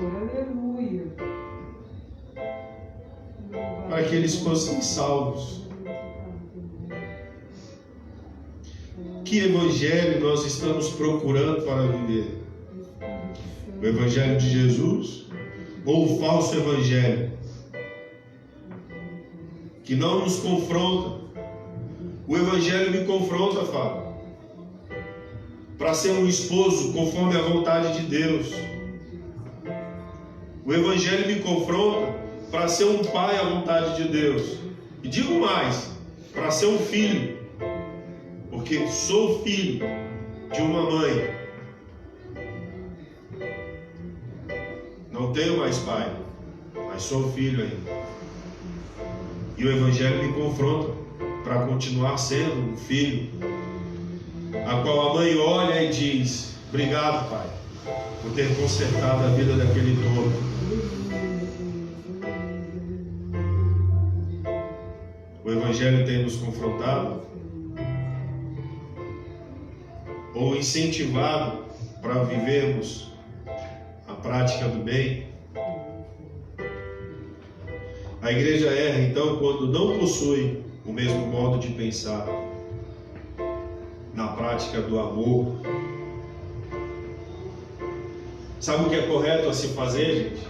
para que eles fossem salvos. Que evangelho nós estamos procurando para viver? O evangelho de Jesus ou o falso evangelho que não nos confronta? O evangelho me confronta, Fábio, para ser um esposo conforme a vontade de Deus. O evangelho me confronta para ser um pai à vontade de Deus. E digo mais, para ser um filho, porque sou filho de uma mãe. Não tenho mais pai, mas sou filho ainda. E o evangelho me confronta para continuar sendo um filho, a qual a mãe olha e diz: obrigado, pai, por ter consertado a vida daquele tolo. O evangelho tem nos confrontado ou incentivado para vivermos a prática do bem? A igreja erra então quando não possui o mesmo modo de pensar na prática do amor. Sabe o que é correto a se fazer, gente?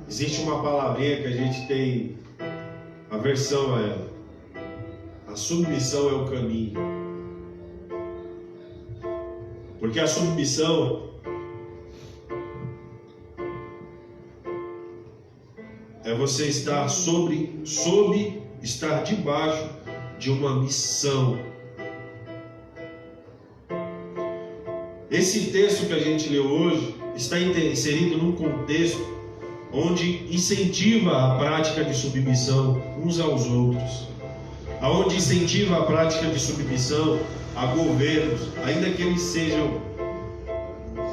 Existe uma palavrinha que a gente tem aversão a ela. A submissão é o caminho. Porque a submissão é você estar estar debaixo de uma missão. Esse texto que a gente leu hoje está inserido num contexto onde incentiva a prática de submissão uns aos outros, aonde incentiva a prática de submissão a governos, ainda que eles sejam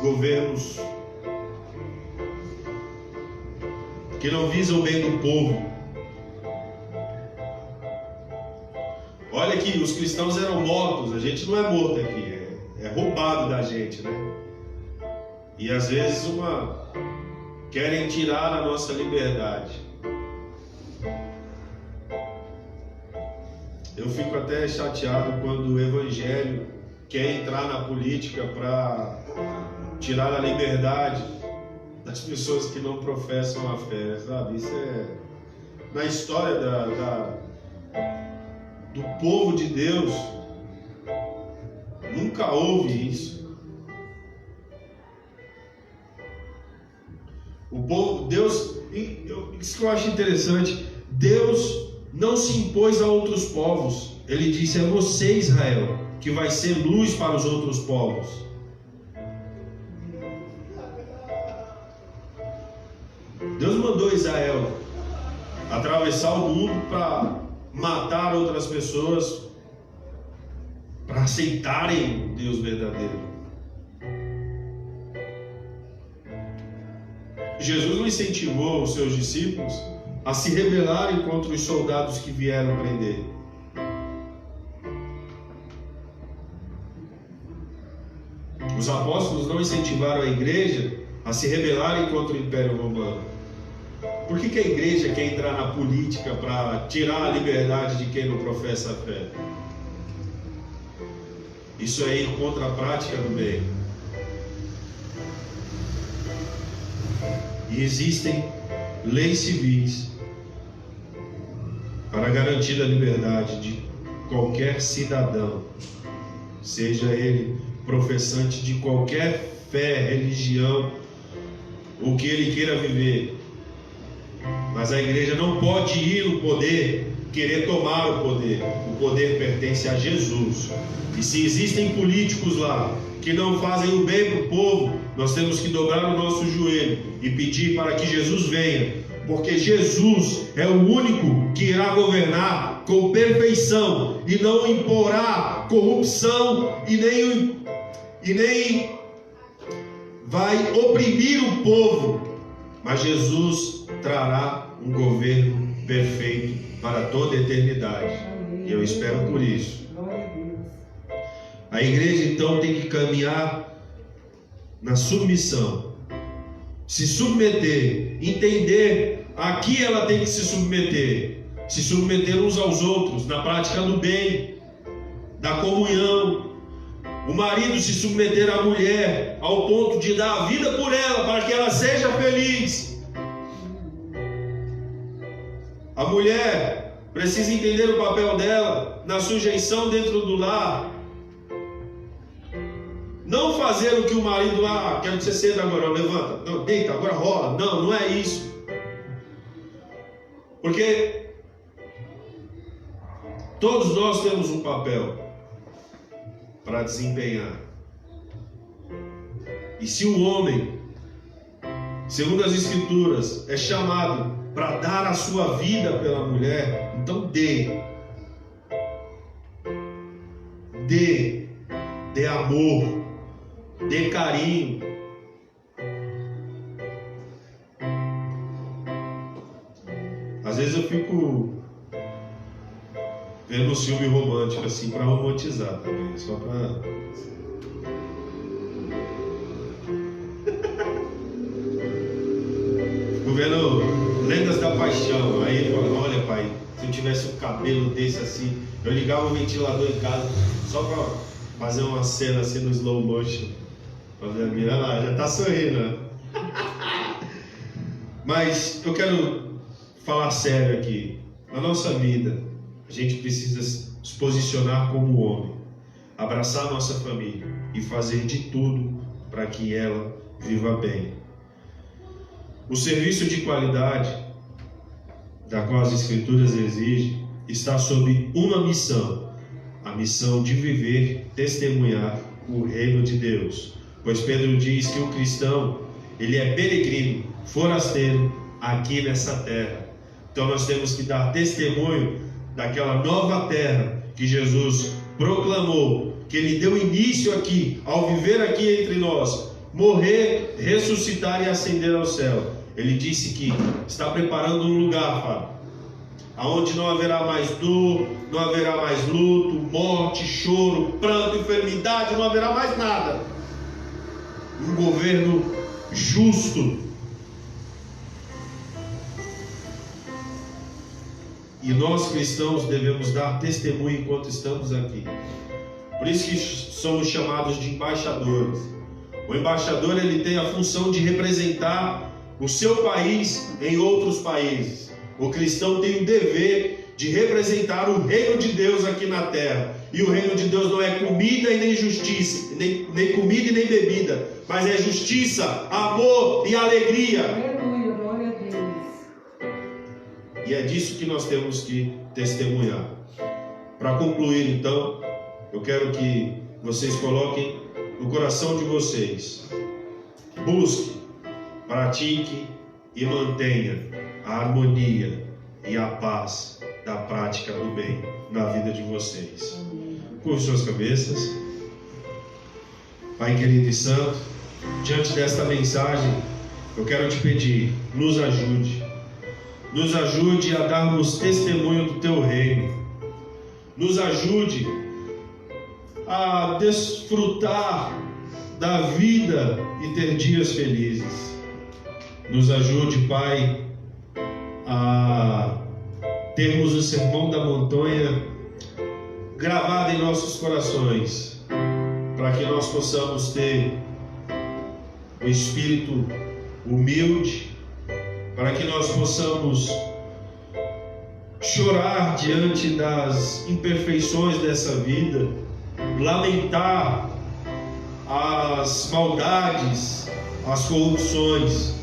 governos que não visam o bem do povo. Olha que os cristãos eram mortos, a gente não é morto aqui, é roubado da gente, né? E às vezes querem tirar a nossa liberdade. Eu fico até chateado quando o evangelho quer entrar na política para tirar a liberdade das pessoas que não professam a fé, sabe? Isso é na história do povo de Deus, nunca houve isso. O povo, Deus, isso que eu acho interessante, Deus não se impôs a outros povos. Ele disse: é você, Israel, que vai ser luz para os outros povos. Deus mandou Israel atravessar o mundo para matar outras pessoas, para aceitarem o Deus verdadeiro. Jesus não incentivou os seus discípulos a se rebelarem contra os soldados que vieram prender. Os apóstolos não incentivaram a igreja a se rebelarem contra o Império Romano. Por que a igreja quer entrar na política para tirar a liberdade de quem não professa a fé? Isso é ir contra a prática do bem. E existem leis civis para garantir a liberdade de qualquer cidadão, seja ele professante de qualquer fé, religião, o que ele queira viver. Mas a igreja não pode ir no poder, querer tomar o poder. O poder pertence a Jesus. E se existem políticos lá que não fazem o bem para o povo, nós temos que dobrar o nosso joelho e pedir para que Jesus venha, porque Jesus é o único que irá governar com perfeição e não imporá corrupção e nem vai oprimir o povo, mas Jesus trará um governo perfeito para toda a eternidade, e eu espero por isso. A igreja então tem que caminhar na submissão, se submeter, entender a que ela tem que se submeter uns aos outros, na prática do bem, da comunhão. O marido se submeter à mulher ao ponto de dar a vida por ela, para que ela seja feliz. A mulher precisa entender o papel dela na sujeição dentro do lar. Não fazer o que o marido, quero que você senta agora, levanta, não, deita, agora rola. Não é isso. Porque todos nós temos um papel para desempenhar. E se o homem, segundo as Escrituras, é chamado para dar a sua vida pela mulher, então dê amor, dê carinho. Às vezes eu fico vendo um filme romântico assim para romantizar também, só para fico vendo Lendas da Paixão. Aí eu falo, olha pai, se eu tivesse um cabelo desse assim, eu ligava o ventilador em casa só para fazer uma cena assim no slow motion. Olha lá, já está sorrindo, né? Mas eu quero falar sério aqui. Na nossa vida, a gente precisa se posicionar como homem, abraçar a nossa família e fazer de tudo para que ela viva bem. O serviço de qualidade, da qual as Escrituras exigem, está sob uma missão: a missão de viver, testemunhar o reino de Deus. Pois Pedro diz que o cristão, ele é peregrino, forasteiro aqui nessa terra. Então nós temos que dar testemunho daquela nova terra que Jesus proclamou, que ele deu início aqui, ao viver aqui entre nós, morrer, ressuscitar e ascender ao céu. Ele disse que está preparando um lugar, Fábio, aonde não haverá mais dor, não haverá mais luto, morte, choro, pranto, enfermidade, não haverá mais nada. Um governo justo. E nós cristãos devemos dar testemunho enquanto estamos aqui. Por isso que somos chamados de embaixadores. O embaixador, ele tem a função de representar o seu país em outros países. O cristão tem o dever de representar o reino de Deus aqui na terra. E o reino de Deus não é comida e nem justiça, nem comida e nem bebida, mas é justiça, amor e alegria.
Aleluia, glória a Deus.
E é disso que nós temos que testemunhar. Para concluir, então, eu quero que vocês coloquem no coração de vocês: busque, pratique e mantenha a harmonia e a paz da prática do bem na vida de vocês. Curve suas cabeças. Pai querido e santo, diante desta mensagem, eu quero te pedir, nos ajude. nos ajude a darmos testemunho do Teu reino, nos ajude a desfrutar da vida e ter dias felizes. Nos ajude, Pai, a termos o Sermão da Montanha gravado em nossos corações, para que nós possamos ter um espírito humilde, para que nós possamos chorar diante das imperfeições dessa vida, lamentar as maldades, as corrupções.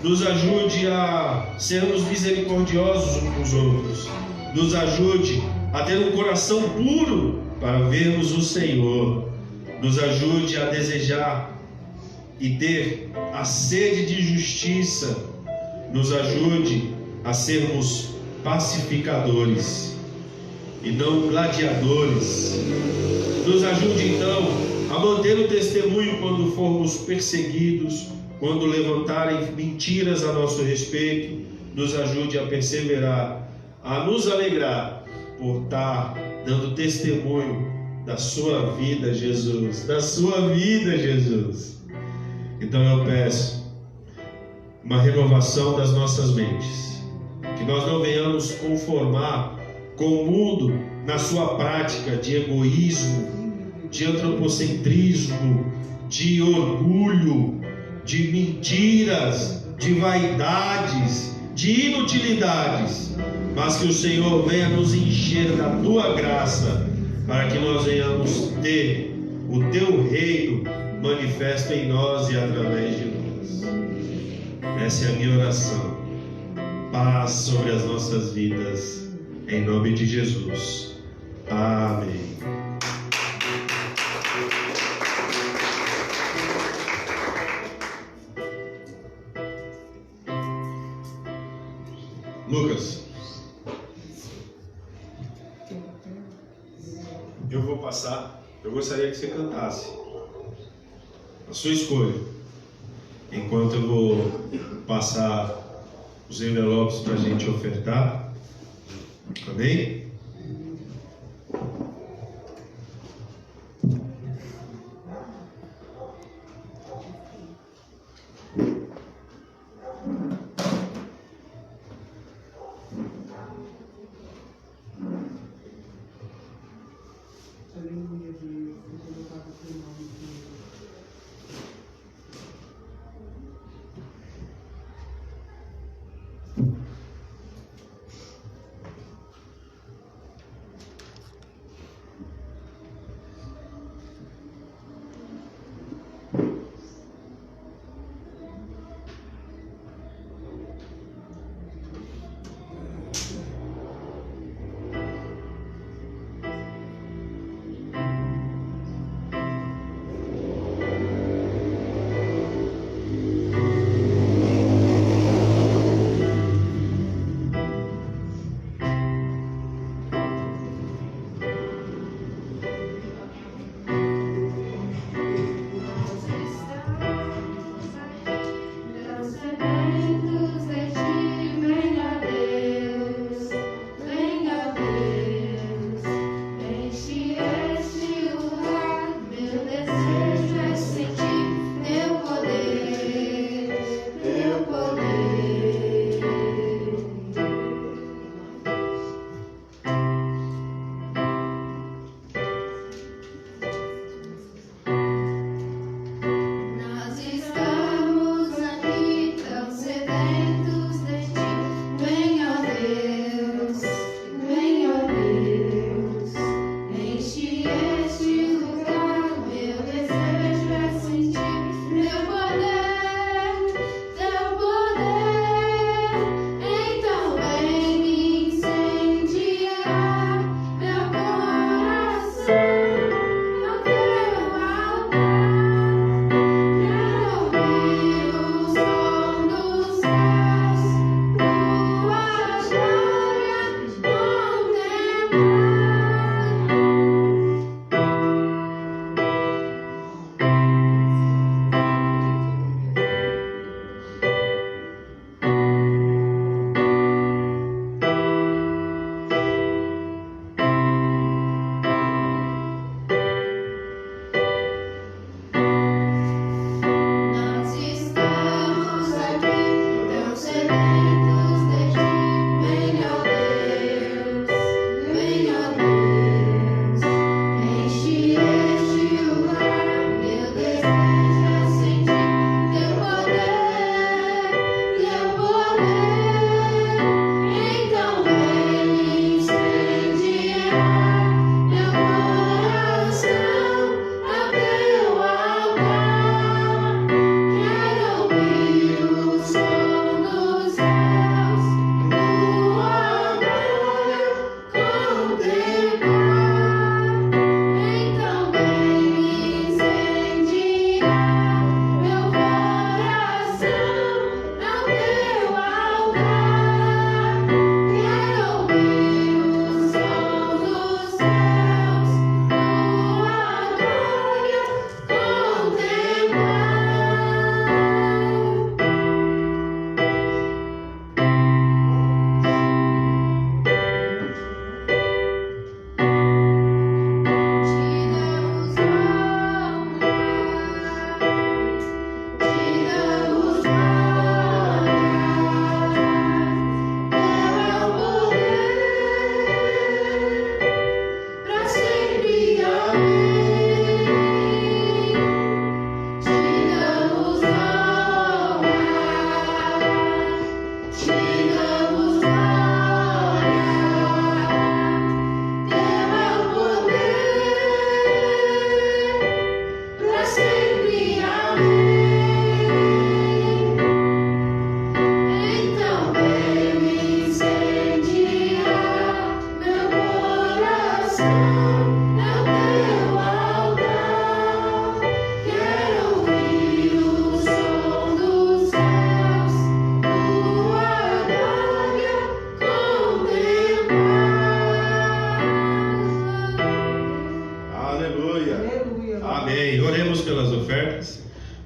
Nos ajude a sermos misericordiosos uns com os outros. Nos ajude a ter um coração puro para vermos o Senhor. Nos ajude a desejar e ter a sede de justiça. Nos ajude a sermos pacificadores e não gladiadores. Nos ajude então a manter o testemunho quando formos perseguidos, quando levantarem mentiras a nosso respeito. Nos ajude a perseverar, a nos alegrar por estar dando testemunho da sua vida, Jesus, da sua vida, Jesus. Então eu peço uma renovação das nossas mentes, que nós não venhamos conformar com o mundo na sua prática de egoísmo, de antropocentrismo, de orgulho, de mentiras, de vaidades, de inutilidades, mas que o Senhor venha nos encher da Tua graça, para que nós venhamos ter o Teu reino manifesto em nós e através de nós. Essa é a minha oração. Paz sobre as nossas vidas, em nome de Jesus. Amém. Lucas, eu vou passar. Eu gostaria que você cantasse a sua escolha, enquanto eu vou passar os envelopes para a gente ofertar. Amém?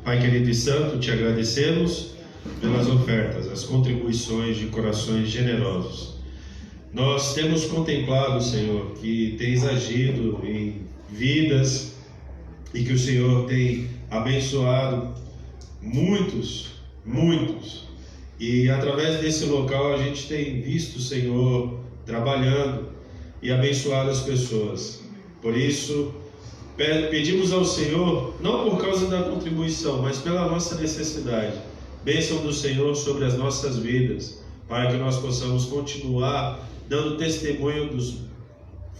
Pai querido e santo, te agradecemos pelas ofertas, as contribuições de corações generosos. Nós temos contemplado, Senhor, que tens agido em vidas e que o Senhor tem abençoado muitos. E através desse local a gente tem visto o Senhor trabalhando e abençoado as pessoas. Por isso, pedimos ao Senhor, não por causa da contribuição, mas pela nossa necessidade, bênção do Senhor sobre as nossas vidas, para que nós possamos continuar dando testemunho dos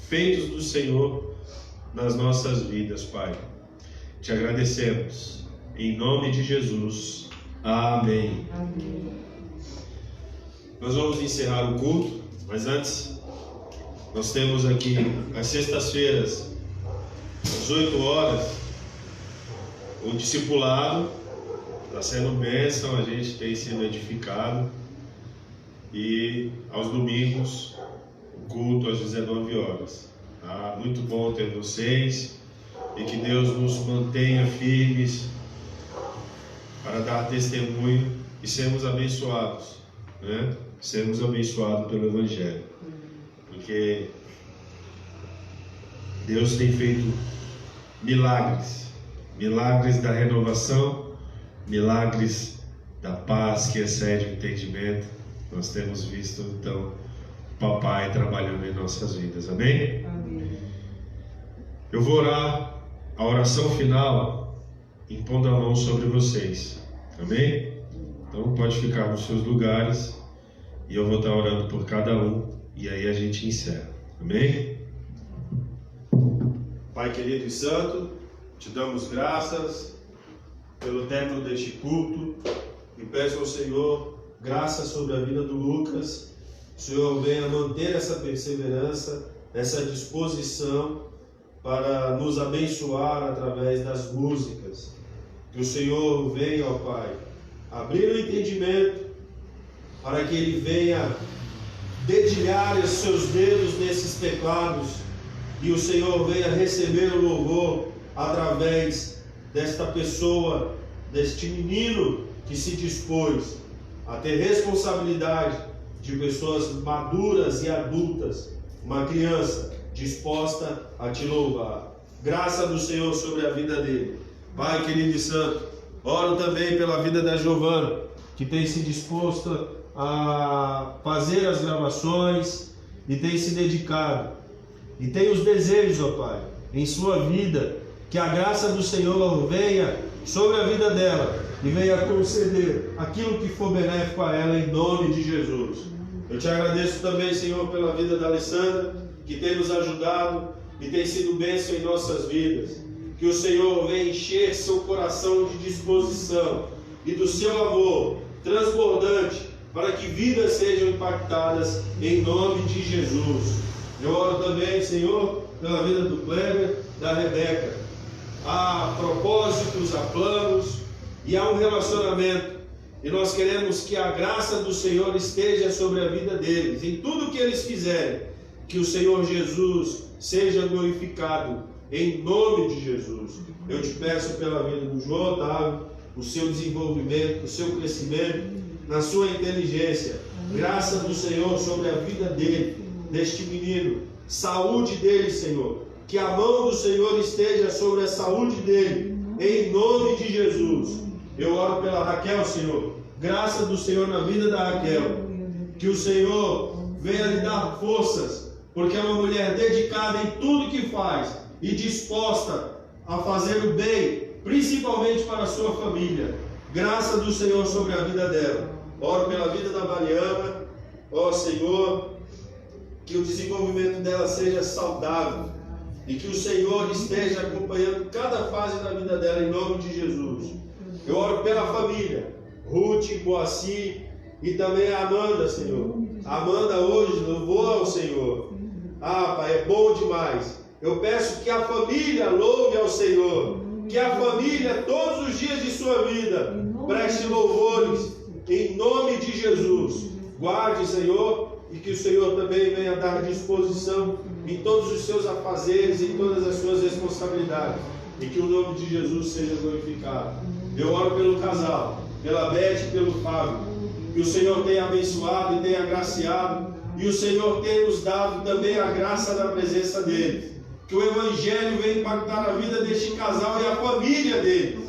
feitos do Senhor nas nossas vidas, Pai. Te agradecemos, em nome de Jesus. Amém.
Amém.
Nós vamos encerrar o culto, mas antes, nós temos aqui às sextas-feiras, às 8 horas, o discipulado. Está sendo bênção, a gente tem sido edificado. E aos domingos, o culto às 19 horas. Tá? Muito bom ter vocês e que Deus nos mantenha firmes para dar testemunho e sermos abençoados, né? Sermos abençoados pelo Evangelho, porque Deus tem feito milagres da renovação, milagres da paz que excede o entendimento. Nós temos visto então o Papai trabalhando em nossas vidas, amém?
Amém.
Eu vou orar a oração final impondo a mão sobre vocês, amém? Então pode ficar nos seus lugares e eu vou estar orando por cada um e aí a gente encerra, amém? Pai querido e santo, te damos graças pelo término deste culto e peço ao Senhor graça sobre a vida do Lucas. O Senhor venha manter essa perseverança, essa disposição para nos abençoar através das músicas. Que o Senhor venha, ó Pai, abrir o entendimento para que ele venha dedilhar os seus dedos nesses teclados e o Senhor venha receber o louvor através desta pessoa, deste menino que se dispôs a ter responsabilidade de pessoas maduras e adultas, uma criança disposta a te louvar. Graça do Senhor sobre a vida dele. Pai querido e santo, oro também pela vida da Giovana, que tem se disposta a fazer as gravações e tem se dedicado. E tem os desejos, ó Pai, em sua vida, que a graça do Senhor venha sobre a vida dela e venha conceder aquilo que for benéfico a ela, em nome de Jesus. Eu te agradeço também, Senhor, pela vida da Alessandra, que tem nos ajudado e tem sido bênção em nossas vidas. Que o Senhor venha encher seu coração de disposição e do seu amor transbordante para que vidas sejam impactadas em nome de Jesus. Eu oro também, Senhor, pela vida do Kleber, da Rebeca. Há propósitos, há planos e há um relacionamento. E nós queremos que a graça do Senhor esteja sobre a vida deles, em tudo que eles fizerem. Que o Senhor Jesus seja glorificado, em nome de Jesus. Eu te peço pela vida do João Otávio, o seu desenvolvimento, o seu crescimento, na sua inteligência. Graça do Senhor sobre a vida dele, deste menino. Saúde dele, Senhor. Que a mão do Senhor esteja sobre a saúde dele, em nome de Jesus. Eu oro pela Raquel, Senhor. Graça do Senhor na vida da Raquel. Que o Senhor venha lhe dar forças, porque é uma mulher dedicada em tudo que faz e disposta a fazer o bem, principalmente para a sua família. Graça do Senhor sobre a vida dela. Oro pela vida da Mariana. Ó Senhor, que o desenvolvimento dela seja saudável e que o Senhor esteja acompanhando cada fase da vida dela, em nome de Jesus. Eu oro pela família, Ruth, Boaci e também a Amanda, Senhor. A Amanda hoje louvou ao Senhor. Ah, Pai, é bom demais. Eu peço que a família louve ao Senhor, que a família, todos os dias de sua vida, preste louvores, em nome de Jesus. Guarde, Senhor, e que o Senhor também venha dar disposição em todos os seus afazeres, em todas as suas responsabilidades, e que o nome de Jesus seja glorificado.
Eu oro pelo casal, pela Beth e pelo Fábio. Que o Senhor tenha abençoado e tenha agraciado. E o Senhor tenha nos dado também a graça da presença deles. Que o Evangelho venha impactar a vida deste casal e a família deles.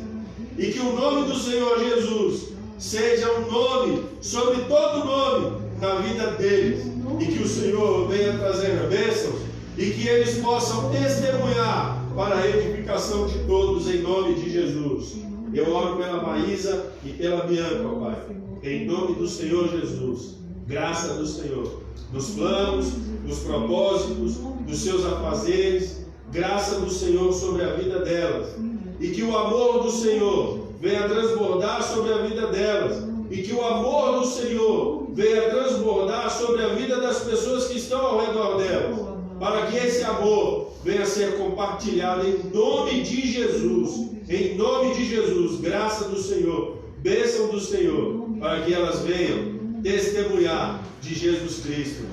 E que o nome do Senhor Jesus seja um nome sobre todo nome na vida deles. E que o Senhor venha trazer bênçãos e que eles possam testemunhar para a edificação de todos em nome de Jesus. Eu oro pela Maísa e pela Bianca, ó Pai, em nome do Senhor Jesus. Graça do Senhor, nos planos, nos propósitos, dos seus afazeres, graça do Senhor sobre a vida delas. E que o amor do Senhor venha transbordar sobre a vida delas. E que o amor do Senhor venha transbordar sobre a vida das pessoas que estão ao redor delas. Para que esse amor venha a ser compartilhado em nome de Jesus. Em nome de Jesus, graça do Senhor, bênção do Senhor, para que elas venham testemunhar de Jesus Cristo.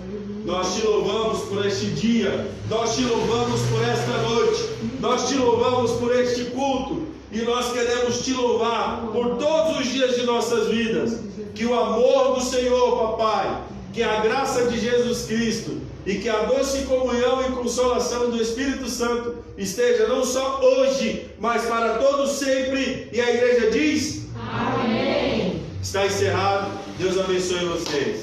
Nós te louvamos por este dia, nós te louvamos por esta noite, nós te louvamos por este culto, e nós queremos te louvar por todos os dias de nossas vidas. Que o amor do Senhor, papai, que a graça de Jesus Cristo e que a doce comunhão e consolação do Espírito Santo esteja não só hoje, mas para todos sempre. E a igreja diz: amém. Está encerrado. Deus abençoe vocês.